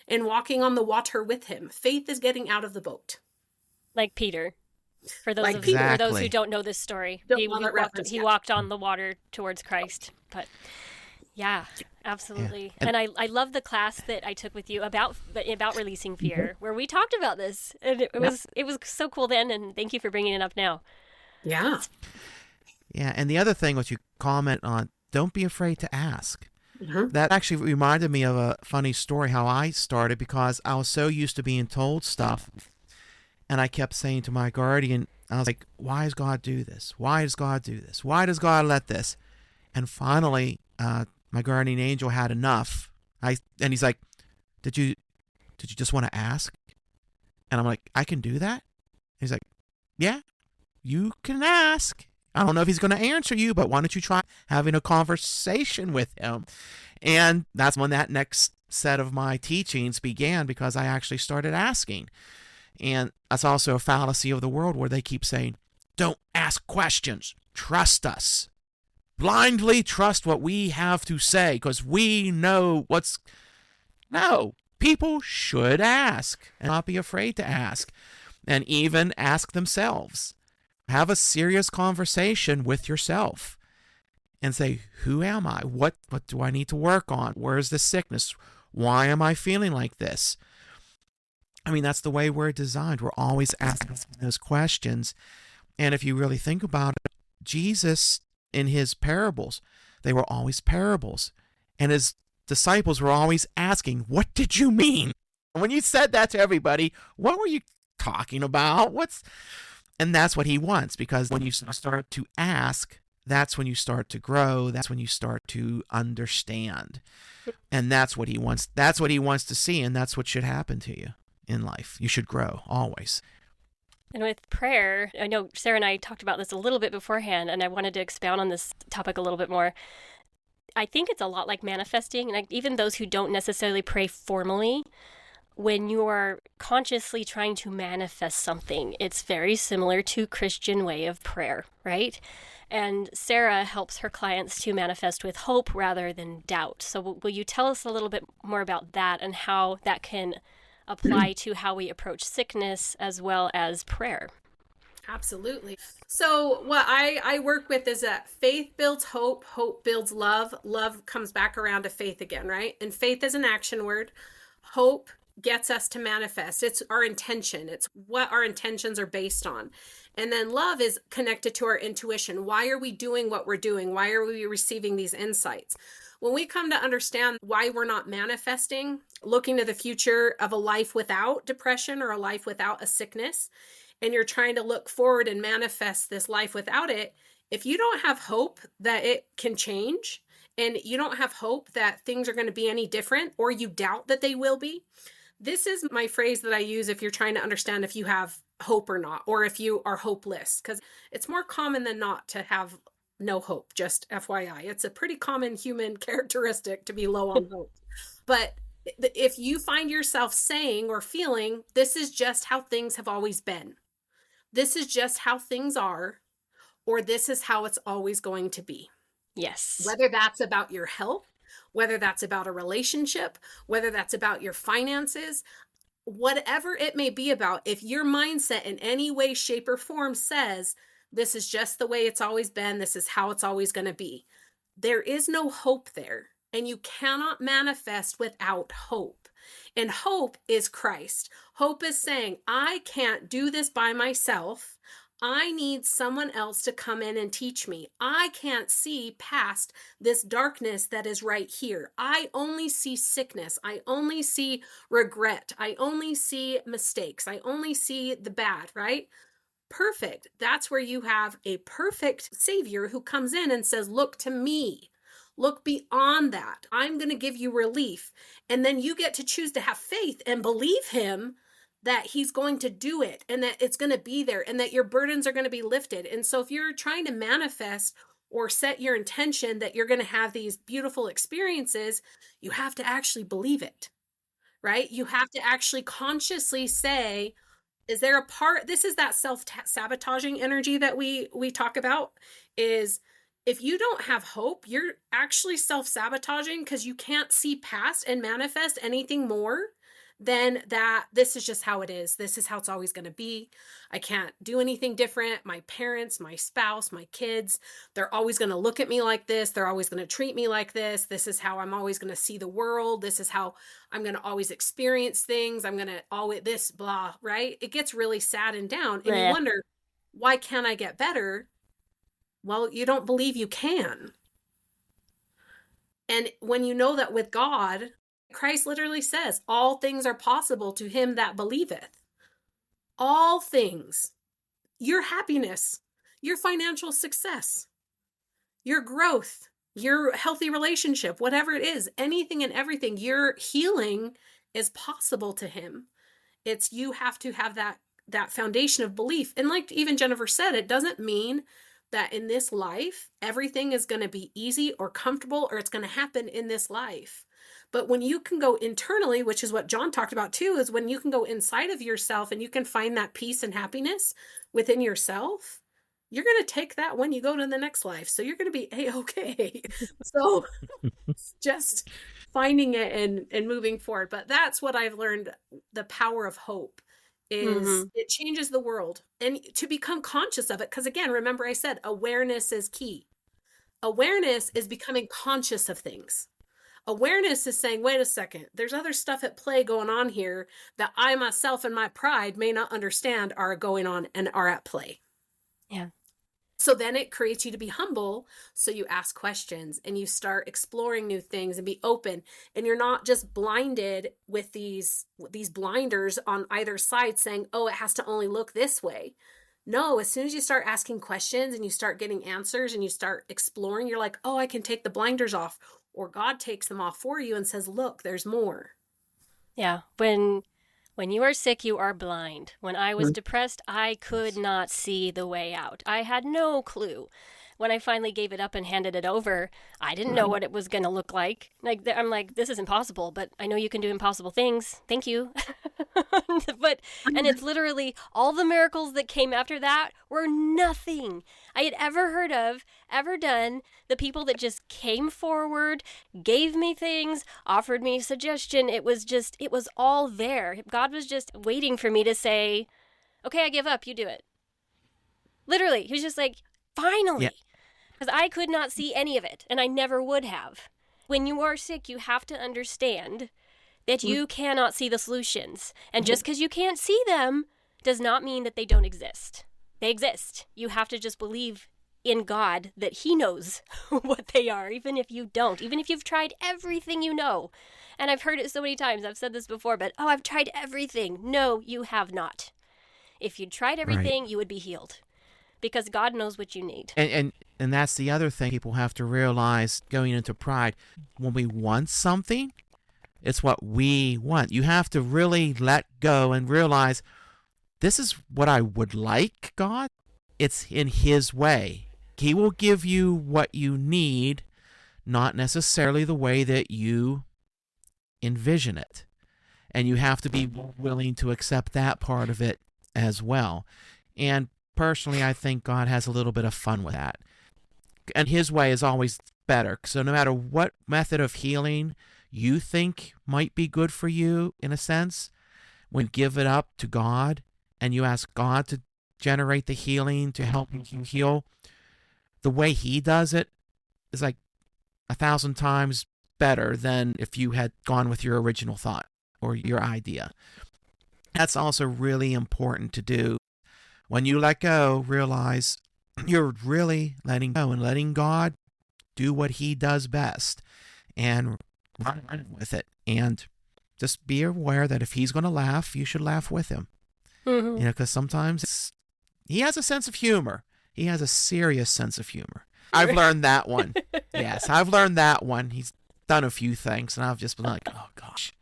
and walking on the water with him. Faith is getting out of the boat. Like Peter. For those Like of Peter. for those who Exactly. don't know this story, Don't know that reference he yet. walked on the water towards Christ. But yeah, Yeah. absolutely. And And I love the class that I took with you about releasing fear, where we talked about this, and it was so cool then. And thank you for bringing it up now. Yeah. yeah, and the other thing was you comment on don't be afraid to ask. Mhm. That actually reminded me of a funny story how I started because I was so used to being told stuff. And I kept saying to my guardian, I was like, why does God do this? Why does God do this? Why does God let this? And finally, my guardian angel had enough. And he's like, did you just want to ask? And I'm like, I can do that? He's like, yeah, you can ask. I don't know if he's going to answer you, but why don't you try having a conversation with him? And that's when that next set of my teachings began, because I actually started asking. And that's also a fallacy of the world where they keep saying, don't ask questions, trust us. Blindly trust what we have to say because we know what's... No, people should ask and not be afraid to ask, and even ask themselves. Have a serious conversation with yourself and say, who am I? What do I need to work on? Where's the sickness? Why am I feeling like this? I mean, that's the way we're designed. We're always asking those questions. And if you really think about it, Jesus, in his parables, they were always parables. And his disciples were always asking, what did you mean? When you said that to everybody, what were you talking about? And that's what he wants, because when you start to ask, that's when you start to grow. That's when you start to understand. And that's what he wants. That's what he wants to see. And that's what should happen to you in life. You should grow always. And with prayer, I know Sarah and I talked about this a little bit beforehand, and I wanted to expound on this topic a little bit more. I think it's a lot like manifesting, and even those who don't necessarily pray formally, when you are consciously trying to manifest something, it's very similar to Christian way of prayer, right? And Sarah helps her clients to manifest with hope rather than doubt. So will you tell us a little bit more about that and how that can apply to how we approach sickness as well as prayer? Absolutely. So what I work with is that faith builds hope, hope builds love, love comes back around to faith again, right? And faith is an action word. Hope gets us to manifest. It's our intention. It's what our intentions are based on. And then love is connected to our intuition. Why are we doing what we're doing? Why are we receiving these insights? When we come to understand why we're not manifesting, looking to the future of a life without depression or a life without a sickness, and you're trying to look forward and manifest this life without it, if you don't have hope that it can change, and you don't have hope that things are going to be any different, or you doubt that they will be, this is my phrase that I use if you're trying to understand if you have hope or not, or if you are hopeless, because it's more common than not to have no hope, just FYI. It's a pretty common human characteristic to be low on hope. But if you find yourself saying or feeling, this is just how things have always been, this is just how things are, or this is how it's always going to be. Yes. Whether that's about your health, whether that's about a relationship, whether that's about your finances, whatever it may be about, if your mindset in any way, shape, or form says, this is just the way it's always been, this is how it's always going to be, there is no hope there. And you cannot manifest without hope. And hope is Christ. Hope is saying, I can't do this by myself. I need someone else to come in and teach me. I can't see past this darkness that is right here. I only see sickness. I only see regret. I only see mistakes. I only see the bad, right? Perfect. That's where you have a perfect Savior who comes in and says, look to me. Look beyond that. I'm going to give you relief. And then you get to choose to have faith and believe him that he's going to do it and that it's going to be there and that your burdens are going to be lifted. And so if you're trying to manifest or set your intention that you're going to have these beautiful experiences, you have to actually believe it, right? You have to actually consciously say, is there a part, this is that self-sabotaging energy that we talk about, is if you don't have hope, you're actually self-sabotaging because you can't see past and manifest anything more then that this is just how it is. This is how it's always going to be. I can't do anything different. My parents, my spouse, my kids, they're always going to look at me like this. They're always going to treat me like this. This is how I'm always going to see the world. This is how I'm going to always experience things. I'm going to always this, blah, right? It gets really sad and down. And you wonder, why can't I get better? Well, you don't believe you can. And when you know that with God, Christ literally says, all things are possible to him that believeth. All things. Your happiness, your financial success, your growth, your healthy relationship, whatever it is, anything and everything, your healing is possible to him. It's you have to have that foundation of belief. And like even Jennifer said, it doesn't mean that in this life, everything is going to be easy or comfortable or it's going to happen in this life. But when you can go internally, which is what John talked about too, is when you can go inside of yourself and you can find that peace and happiness within yourself, you're going to take that when you go to the next life. So you're going to be A-okay. So just finding it and moving forward. But that's what I've learned, the power of hope is it changes the world, and to become conscious of it. Because again, remember I said awareness is key. Awareness is becoming conscious of things. Awareness is saying, wait a second, there's other stuff at play going on here that I myself and my pride may not understand are going on and are at play. Yeah. So then it creates you to be humble. So you ask questions and you start exploring new things and be open. And you're not just blinded with these blinders on either side saying, oh, it has to only look this way. No, as soon as you start asking questions and you start getting answers and you start exploring, you're like, oh, I can take the blinders off. Or God takes them off for you and says, look, there's more. Yeah. When you are sick, you are blind. When I was depressed, I could not see the way out. I had no clue. When I finally gave it up and handed it over, I didn't know what it was going to look like. I'm like, this is impossible, but I know you can do impossible things. Thank you. And it's literally all the miracles that came after that were nothing I had ever heard of, ever done. The people that just came forward, gave me things, offered me suggestion. It was all there. God was just waiting for me to say, okay, I give up. You do it. Literally, he was just like, finally. Because I could not see any of it, and I never would have. When you are sick, you have to understand that you cannot see the solutions. And just because you can't see them does not mean that they don't exist. They exist. You have to just believe in God that he knows what they are, even if you don't, even if you've tried everything you know. And I've heard it so many times. I've said this before, but, oh, I've tried everything. No, you have not. If you'd tried everything, you would be healed. Because God knows what you need. And that's the other thing people have to realize going into pride. When we want something, it's what we want. You have to really let go and realize, this is what I would like, God. It's in his way. He will give you what you need, not necessarily the way that you envision it. And you have to be willing to accept that part of it as well. And personally, I think God has a little bit of fun with that. And his way is always better. So no matter what method of healing you think might be good for you, in a sense, when you give it up to God and you ask God to generate the healing to help you heal, the way he does it is like 1,000 times better than if you had gone with your original thought or your idea. That's also really important to do. When you let go, realize you're really letting go and letting God do what he does best and run with it. And just be aware that if he's going to laugh, you should laugh with him. Mm-hmm. Because sometimes he has a sense of humor. He has a serious sense of humor. I've learned that one. Yes, I've learned that one. He's done a few things, and I've just been like, oh, gosh.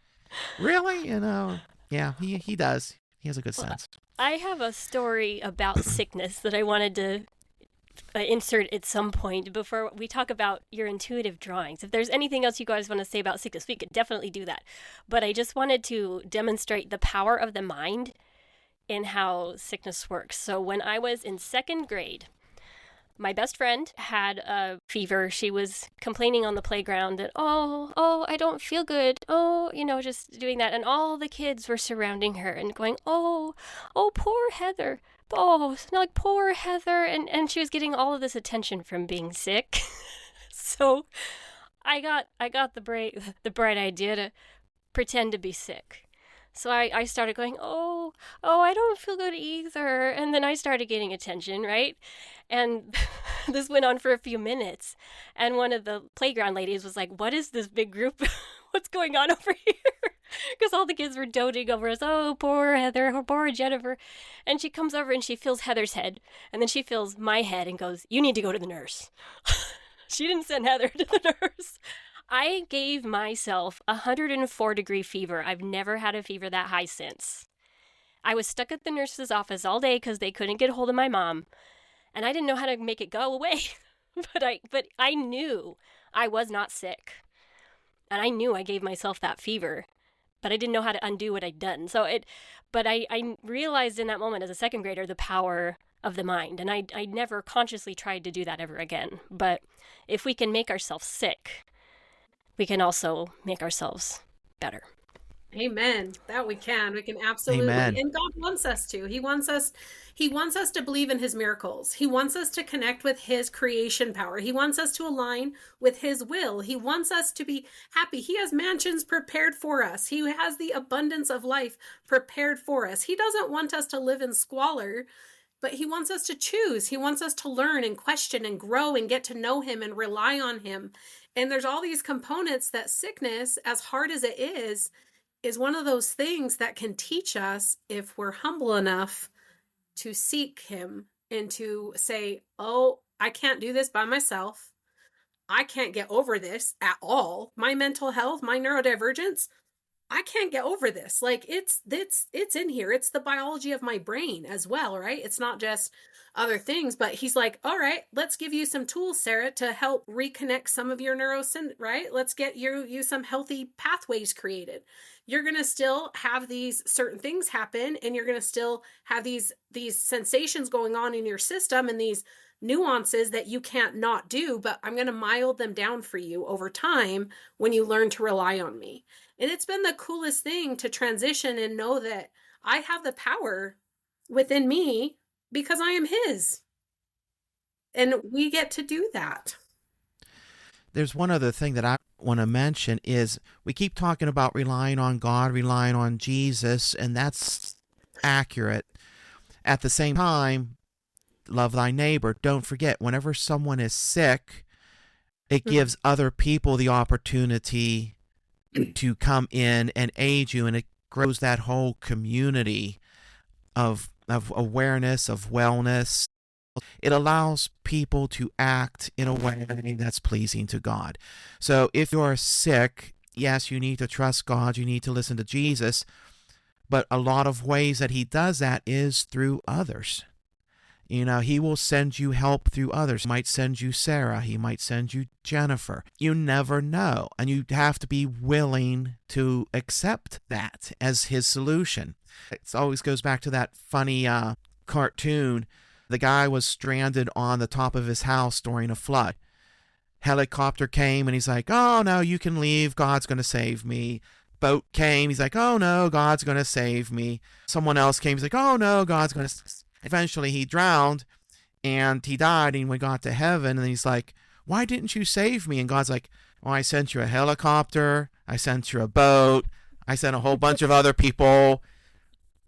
Really? Yeah, he does. He has a good sense. I have a story about sickness that I wanted to insert at some point before we talk about your intuitive drawings. If there's anything else you guys want to say about sickness, we could definitely do that. But I just wanted to demonstrate the power of the mind in how sickness works. So when I was in second grade, My best friend had a fever. She was complaining on the playground that, I don't feel good. Oh, just doing that. And all the kids were surrounding her and going, poor Heather. Oh, like poor Heather. And she was getting all of this attention from being sick. So I got the bright idea to pretend to be sick. So I started going, I don't feel good either. And then I started getting attention, right? And this went on for a few minutes. And one of the playground ladies was like, what is this big group? What's going on over here? Because all the kids were doting over us. Oh, poor Heather, or poor Jennifer. And she comes over and she feels Heather's head. And then she feels my head and goes, you need to go to the nurse. She didn't send Heather to the nurse. I gave myself 104-degree fever. I've never had a fever that high since. I was stuck at the nurse's office all day because they couldn't get a hold of my mom, and I didn't know how to make it go away. But I knew I was not sick, and I knew I gave myself that fever, but I didn't know how to undo what I'd done. But I realized in that moment as a second grader the power of the mind, and I never consciously tried to do that ever again. But if we can make ourselves sick, we can also make ourselves better. Amen. That we can. We can absolutely. Amen. And God wants us to. He wants us to believe in his miracles. He wants us to connect with his creation power. He wants us to align with his will. He wants us to be happy. He has mansions prepared for us. He has the abundance of life prepared for us. He doesn't want us to live in squalor, but he wants us to choose. He wants us to learn and question and grow and get to know him and rely on him. And there's all these components that sickness, as hard as it is one of those things that can teach us if we're humble enough to seek him and to say, I can't do this by myself. I can't get over this at all. My mental health, my neurodivergence, I can't get over this. Like it's in here. It's the biology of my brain as well, right? It's not just other things, but he's like, all right, let's give you some tools, Sarah, to help reconnect some of your right? Let's get you some healthy pathways created. You're going to still have these certain things happen, and you're going to still have these sensations going on in your system and these nuances that you can't not do, but I'm going to mild them down for you over time when you learn to rely on me. And it's been the coolest thing to transition and know that I have the power within me because I am his. And we get to do that. There's one other thing that I want to mention is we keep talking about relying on God, relying on Jesus, and that's accurate. At the same time, love thy neighbor. Don't forget, whenever someone is sick, it gives other people the opportunity to come in and aid you, and it grows that whole community of awareness, of wellness. It allows people to act in a way that's pleasing to God. So if you're sick, yes, you need to trust God, you need to listen to Jesus, but a lot of ways that he does that is through others. He will send you help through others. He might send you Sarah. He might send you Jennifer. You never know. And you have to be willing to accept that as his solution. It always goes back to that funny cartoon. The guy was stranded on the top of his house during a flood. Helicopter came and he's like, oh, no, you can leave. God's going to save me. Boat came. He's like, oh, no, God's going to save me. Someone else came. He's like, oh, no, God's going to Eventually he drowned and he died, and we got to heaven, and he's like, why didn't you save me? And God's like, well, I sent you a helicopter. I sent you a boat. I sent a whole bunch of other people.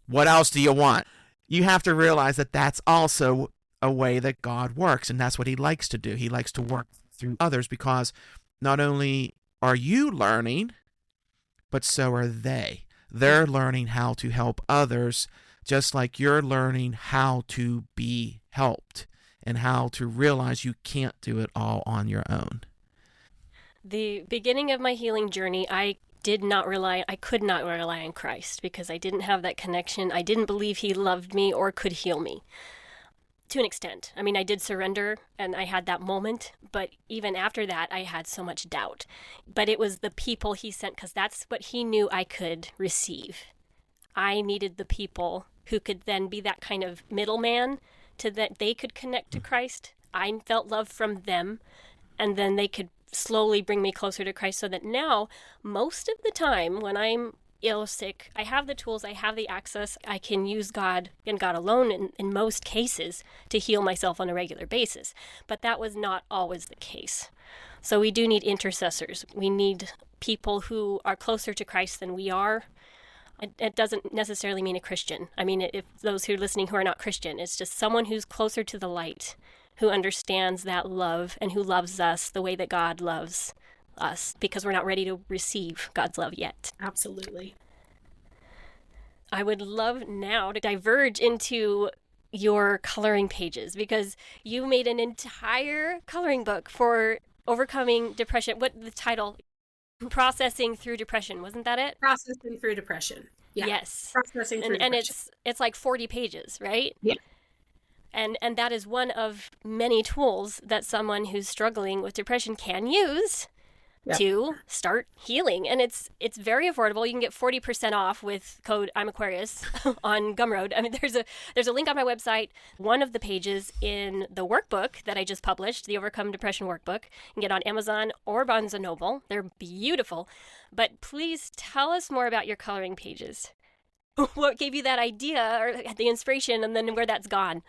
What else do you want? You have to realize that that's also a way that God works, and that's what he likes to do. He likes to work through others because not only are you learning, but so are they. They're learning how to help others, just like you're learning how to be helped and how to realize you can't do it all on your own. The beginning of my healing journey, I could not rely on Christ because I didn't have that connection. I didn't believe he loved me or could heal me. To an extent. I mean, I did surrender and I had that moment, but even after that, I had so much doubt. But it was the people he sent because that's what he knew I could receive. I needed the people who could then be that kind of middleman to that they could connect to Christ. I felt love from them, and then they could slowly bring me closer to Christ, so that now, most of the time when I'm ill or sick, I have the tools, I have the access, I can use God and God alone in most cases to heal myself on a regular basis. But that was not always the case. So we do need intercessors. We need people who are closer to Christ than we are. It doesn't necessarily mean a Christian. I mean, if those who are listening who are not Christian, it's just someone who's closer to the light, who understands that love and who loves us the way that God loves us, because we're not ready to receive God's love yet. Absolutely. I would love now to diverge into your coloring pages, because you made an entire coloring book for overcoming depression. What the title? Processing through depression, wasn't that it? Processing through depression. Yeah. Yes. Processing through And depression. it's like 40 pages, right? Yeah. And that is one of many tools that someone who's struggling with depression can use to start healing. And it's very affordable. You can get 40% off with code I'm Aquarius on Gumroad. I mean, there's a link on my website. One of the pages in the workbook that I just published, the Overcome Depression workbook, you can get on Amazon or Barnes & Noble. They're beautiful. But please tell us more about your coloring pages. What gave you that idea or the inspiration, and then where that's gone?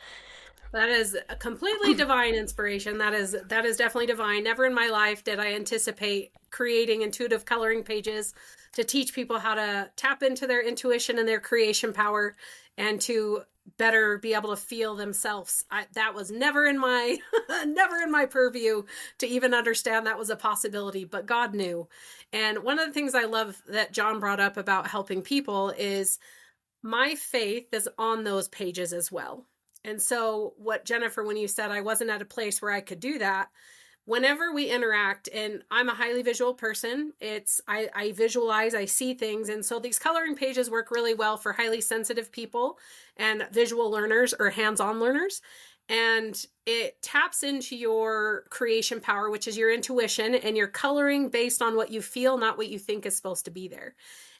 That is a completely divine inspiration. That is definitely divine. Never in my life did I anticipate creating intuitive coloring pages to teach people how to tap into their intuition and their creation power, and to better be able to feel themselves. That was never in my never in my purview to even understand that was a possibility, but God knew. And one of the things I love that John brought up about helping people is my faith is on those pages as well. And so what, Jennifer, when you said I wasn't at a place where I could do that, whenever we interact, and I'm a highly visual person, I visualize, I see things. And so these coloring pages work really well for highly sensitive people and visual learners or hands-on learners. And it taps into your creation power, which is your intuition, and you're coloring based on what you feel, not what you think is supposed to be there.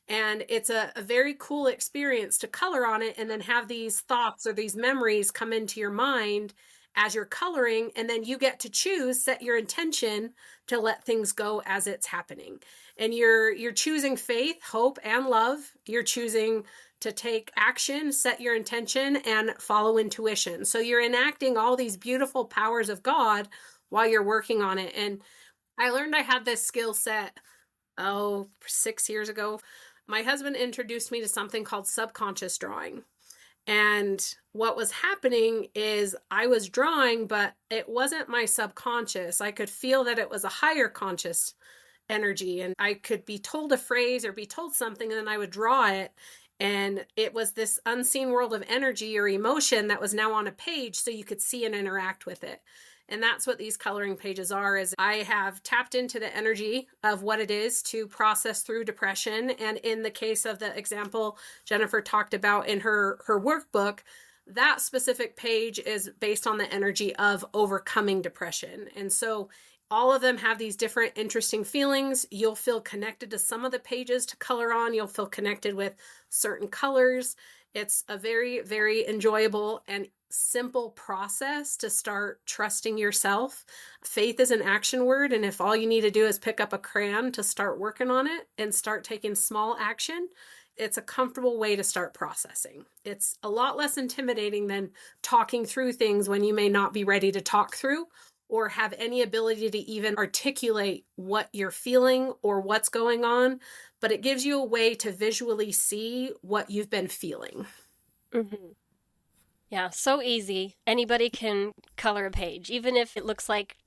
And it's a very cool experience to color on it and then have these thoughts or these memories come into your mind as you're coloring. And then you get to choose, set your intention to let things go as it's happening. And you're choosing faith, hope, and love. You're choosing to take action, set your intention, and follow intuition. So you're enacting all these beautiful powers of God while you're working on it. And I learned I had this skill set, 6 years ago. My husband introduced me to something called subconscious drawing. And what was happening is I was drawing, but it wasn't my subconscious. I could feel that it was a higher conscious energy. And I could be told a phrase or be told something, and then I would draw it. And it was this unseen world of energy or emotion that was now on a page, so you could see and interact with it. And that's what these coloring pages are, is I have tapped into the energy of what it is to process through depression. And in the case of the example Jennifer talked about in her workbook, that specific page is based on the energy of overcoming depression. And so all of them have these different interesting feelings. You'll feel connected to some of the pages to color on. You'll feel connected with certain colors. It's a very, very enjoyable and simple process to start trusting yourself. Faith is an action word, and if all you need to do is pick up a crayon to start working on it and start taking small action, it's a comfortable way to start processing. It's a lot less intimidating than talking through things when you may not be ready to talk through or have any ability to even articulate what you're feeling or what's going on, but it gives you a way to visually see what you've been feeling. Mm-hmm. Yeah, so easy. Anybody can color a page, even if it looks like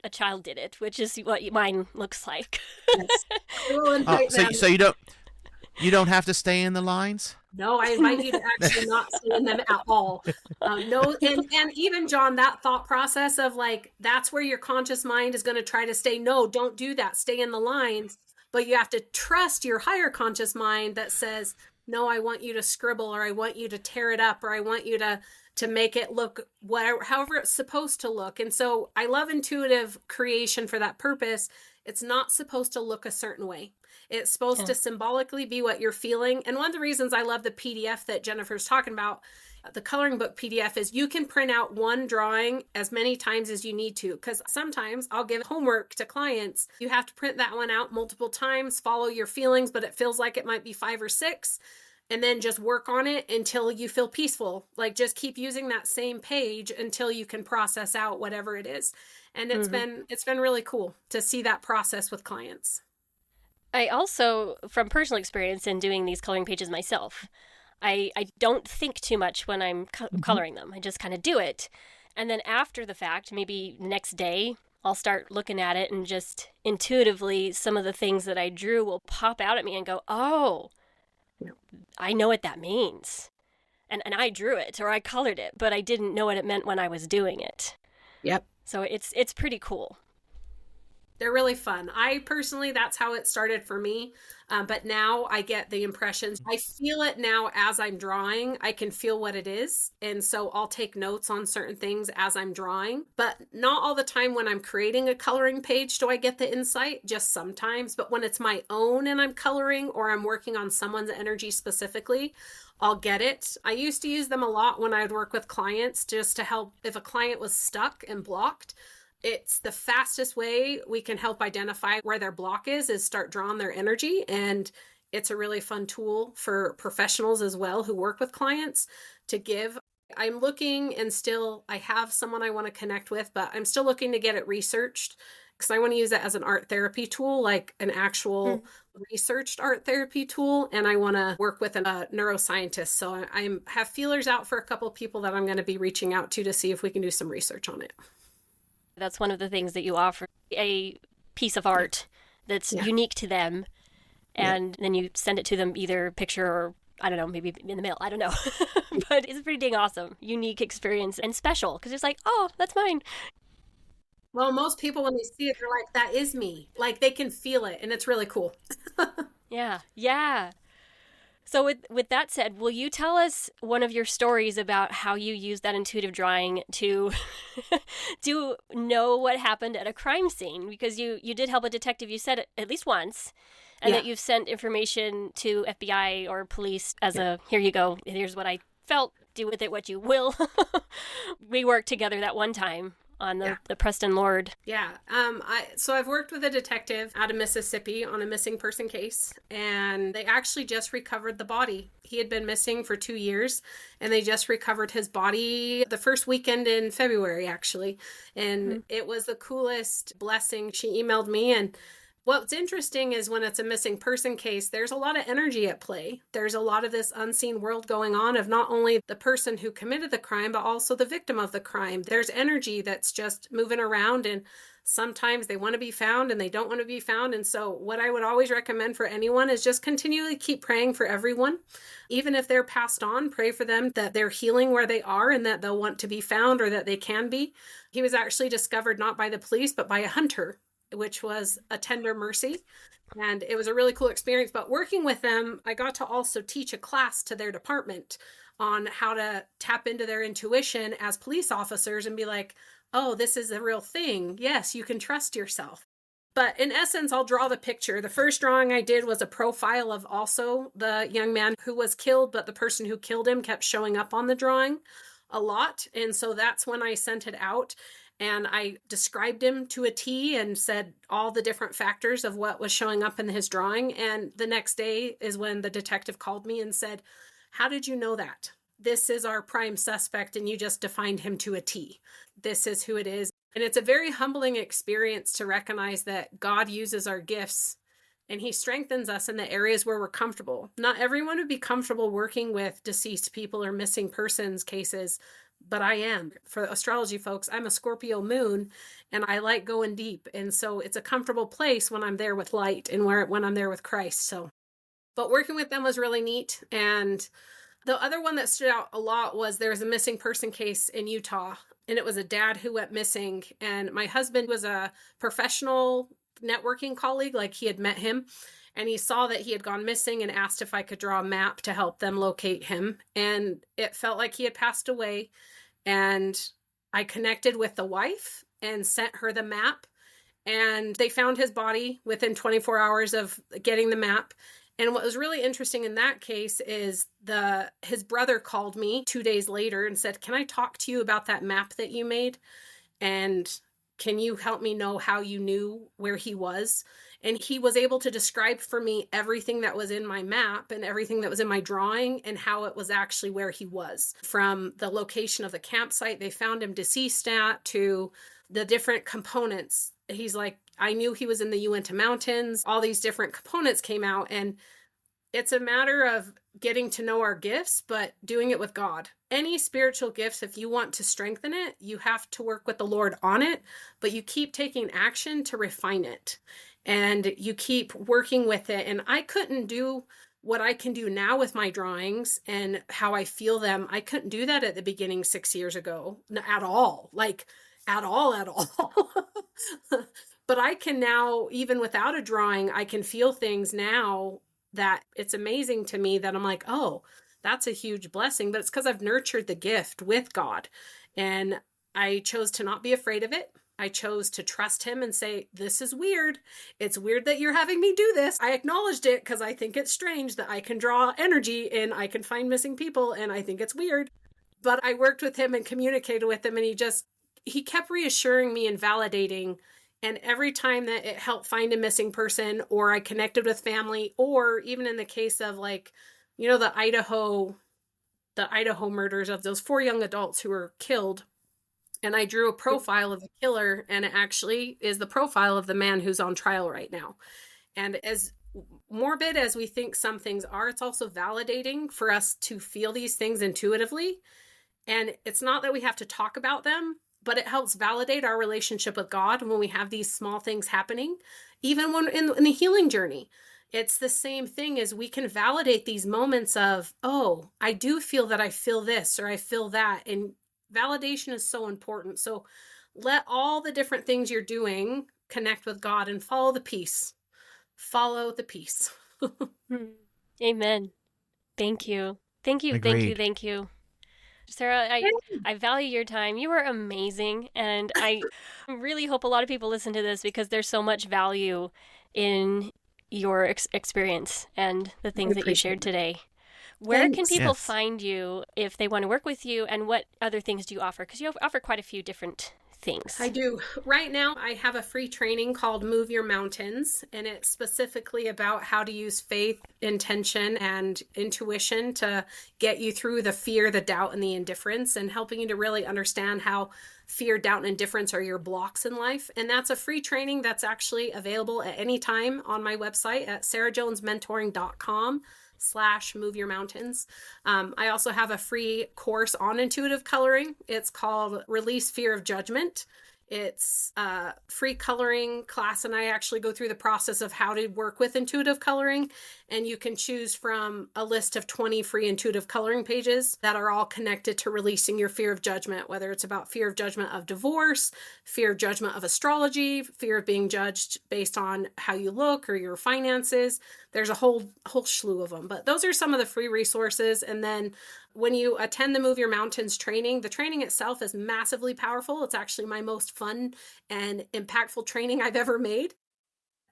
a child did it, which is what mine looks like. Yes. I will invite them. So you don't have to stay in the lines? No, I invite you to actually not stay in them at all. No, and even John, that thought process of like, that's where your conscious mind is going to try to stay. No, don't do that. Stay in the lines. But you have to trust your higher conscious mind that says, no, I want you to scribble, or I want you to tear it up, or I want you to make it look however it's supposed to look. And so I love intuitive creation for that purpose. It's not supposed to look a certain way. It's supposed to symbolically be what you're feeling. And one of the reasons I love the PDF that Jennifer's talking about the coloring book PDF is you can print out one drawing as many times as you need to, because sometimes I'll give homework to clients. You have to print that one out multiple times, follow your feelings, but it feels like it might be 5 or 6, and then just work on it until you feel peaceful. Like, just keep using that same page until you can process out whatever it is. And it's been really cool to see that process with clients. I also, from personal experience in doing these coloring pages myself, I don't think too much when I'm coloring them. I just kind of do it. And then after the fact, maybe next day, I'll start looking at it, and just intuitively some of the things that I drew will pop out at me and go, oh, I know what that means. And I drew it or I colored it, but I didn't know what it meant when I was doing it. Yep. So it's pretty cool. They're really fun. I personally, that's how it started for me. But now I get the impressions. I feel it now as I'm drawing. I can feel what it is. And so I'll take notes on certain things as I'm drawing. But not all the time when I'm creating a coloring page do I get the insight, just sometimes. But when it's my own and I'm coloring, or I'm working on someone's energy specifically, I'll get it. I used to use them a lot when I would work with clients, just to help if a client was stuck and blocked. It's the fastest way we can help identify where their block is start drawing their energy. And it's a really fun tool for professionals as well who work with clients to give. I'm looking, and still I have someone I want to connect with, but I'm still looking to get it researched, because I want to use it as an art therapy tool, like an actual researched art therapy tool. And I want to work with a neuroscientist. So I have feelers out for a couple of people that I'm going to be reaching out to see if we can do some research on it. That's one of the things that you offer, a piece of art that's unique to them. And then you send it to them, either picture or, I don't know, maybe in the mail. I don't know. But it's pretty dang awesome. Unique experience and special, because it's like, oh, that's mine. Well, most people, when they see it, they're like, that is me. Like, they can feel it, and it's really cool. Yeah. So with that said, will you tell us one of your stories about how you used that intuitive drawing to to know what happened at a crime scene? Because you did help a detective, you said at least once, and that you've sent information to FBI or police as a, here you go, here's what I felt, do with it what you will. We worked together that one time on the Preston Lord. Yeah. So I've worked with a detective out of Mississippi on a missing person case, and they actually just recovered the body. He had been missing for 2 years, and they just recovered his body the first weekend in February, actually. And it was the coolest blessing. She emailed me, and what's interesting is when it's a missing person case, there's a lot of energy at play. There's a lot of this unseen world going on of not only the person who committed the crime, but also the victim of the crime. There's energy that's just moving around, and sometimes they want to be found and they don't want to be found. And so what I would always recommend for anyone is just continually keep praying for everyone. Even if they're passed on, pray for them that they're healing where they are and that they'll want to be found, or that they can be. He was actually discovered not by the police, but by a hunter, which was a tender mercy. And it was a really cool experience. But working with them, I got to also teach a class to their department on how to tap into their intuition as police officers and be like, oh, this is a real thing. Yes, you can trust yourself. But in essence, I'll draw the picture. The first drawing I did was a profile of also the young man who was killed, but the person who killed him kept showing up on the drawing a lot. And so that's when I sent it out. And I described him to a T and said all the different factors of what was showing up in his drawing. And the next day is when the detective called me and said, how did you know that? This is our prime suspect, and you just defined him to a T. This is who it is. And it's a very humbling experience to recognize that God uses our gifts and he strengthens us in the areas where we're comfortable. Not everyone would be comfortable working with deceased people or missing persons cases, but I am. For astrology folks, I'm a Scorpio moon, and I like going deep. And so it's a comfortable place when I'm there with light and when I'm there with Christ. So, but working with them was really neat. And the other one that stood out a lot was there was a missing person case in Utah, and it was a dad who went missing. And my husband was a professional networking colleague, like he had met him. And he saw that he had gone missing and asked if I could draw a map to help them locate him. And it felt like he had passed away. And I connected with the wife and sent her the map. And they found his body within 24 hours of getting the map. And what was really interesting in that case is his brother called me 2 days later and said, "Can I talk to you about that map that you made? And can you help me know how you knew where he was?" And he was able to describe for me everything that was in my map and everything that was in my drawing and how it was actually where he was. From the location of the campsite they found him deceased at, to the different components. He's like, "I knew he was in the Uinta Mountains." All these different components came out, and it's a matter of getting to know our gifts, but doing it with God. Any spiritual gifts, if you want to strengthen it, you have to work with the Lord on it, but you keep taking action to refine it. And you keep working with it. And I couldn't do what I can do now with my drawings and how I feel them. I couldn't do that at the beginning 6 years ago at all. Like, at all. But I can now, even without a drawing, I can feel things now that it's amazing to me that I'm like, oh, that's a huge blessing. But it's because I've nurtured the gift with God. And I chose to not be afraid of it. I chose to trust him and say, "This is weird. It's weird that you're having me do this." I acknowledged it because I think it's strange that I can draw energy and I can find missing people, and I think it's weird. But I worked with him and communicated with him, and he kept reassuring me and validating. And every time that it helped find a missing person, or I connected with family, or even in the case of, like, the Idaho murders of those 4 young adults who were killed. And I drew a profile of the killer, and it actually is the profile of the man who's on trial right now. And as morbid as we think some things are, it's also validating for us to feel these things intuitively. And it's not that we have to talk about them, but it helps validate our relationship with God when we have these small things happening. Even when in the healing journey, it's the same thing, as we can validate these moments of, oh, I do feel that I feel this or I feel that. And validation is so important. So let all the different things you're doing connect with God and follow the peace. Follow the peace. Amen. Thank you. Thank you. Agreed. Thank you. Thank you. Sarah, I value your time. You were amazing. And I really hope a lot of people listen to this, because there's so much value in your experience and the things that you shared today. Where can people find you if they want to work with you, and what other things do you offer? Because you offer quite a few different things. I do. Right now, I have a free training called Move Your Mountains, and it's specifically about how to use faith, intention, and intuition to get you through the fear, the doubt, and the indifference, and helping you to really understand how fear, doubt, and indifference are your blocks in life. And that's a free training that's actually available at any time on my website at sarahjonesmentoring.com/Move Your Mountains. I also have a free course on intuitive coloring. It's called Release Fear of Judgment. It's a free coloring class, and I actually go through the process of how to work with intuitive coloring. And you can choose from a list of 20 free intuitive coloring pages that are all connected to releasing your fear of judgment, whether it's about fear of judgment of divorce, fear of judgment of astrology, fear of being judged based on how you look or your finances. There's a whole slew of them, but those are some of the free resources. And then when you attend the Move Your Mountains training, the training itself is massively powerful. It's actually my most fun and impactful training I've ever made.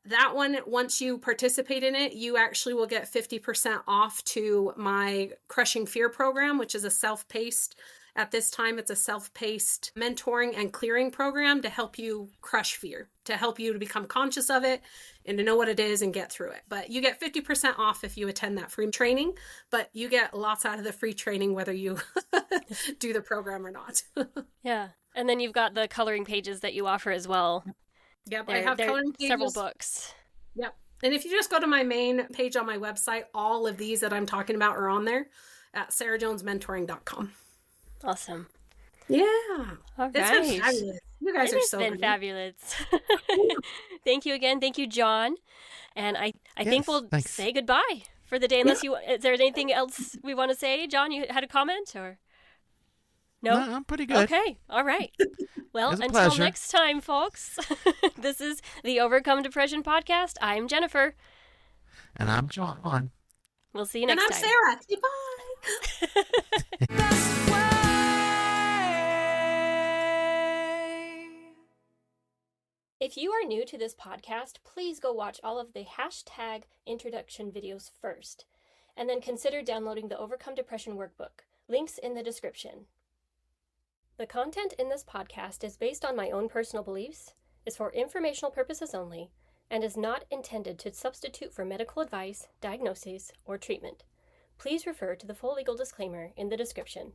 That one, once you participate in it, you actually will get 50% off to my Crushing Fear program, which is a self-paced, at this time, it's a self-paced mentoring and clearing program to help you crush fear, to help you to become conscious of it and to know what it is and get through it. But you get 50% off if you attend that free training, but you get lots out of the free training whether you do the program or not. Yeah. And then you've got the coloring pages that you offer as well. Yep, I have coloring pages. Several books. Yep. And if you just go to my main page on my website, all of these that I'm talking about are on there at sarahjonesmentoring.com. Awesome. Yeah. All right. It's been fabulous. You guys are so good. It's been fabulous. Thank you again. Thank you, John. And I think we'll say goodbye for the day, unless is there anything else we want to say? John, you had a comment or? No, I'm pretty good. Okay. All right. Well, until pleasure. next time, folks. This is the Overcome Depression podcast. I'm Jennifer. And I'm John. We'll see you next time. And I'm Sarah. Say bye. If you are new to this podcast, please go watch all of the hashtag introduction videos first, and then consider downloading the Overcome Depression workbook. Links in the description. The content in this podcast is based on my own personal beliefs, is for informational purposes only, and is not intended to substitute for medical advice, diagnosis, or treatment. Please refer to the full legal disclaimer in the description.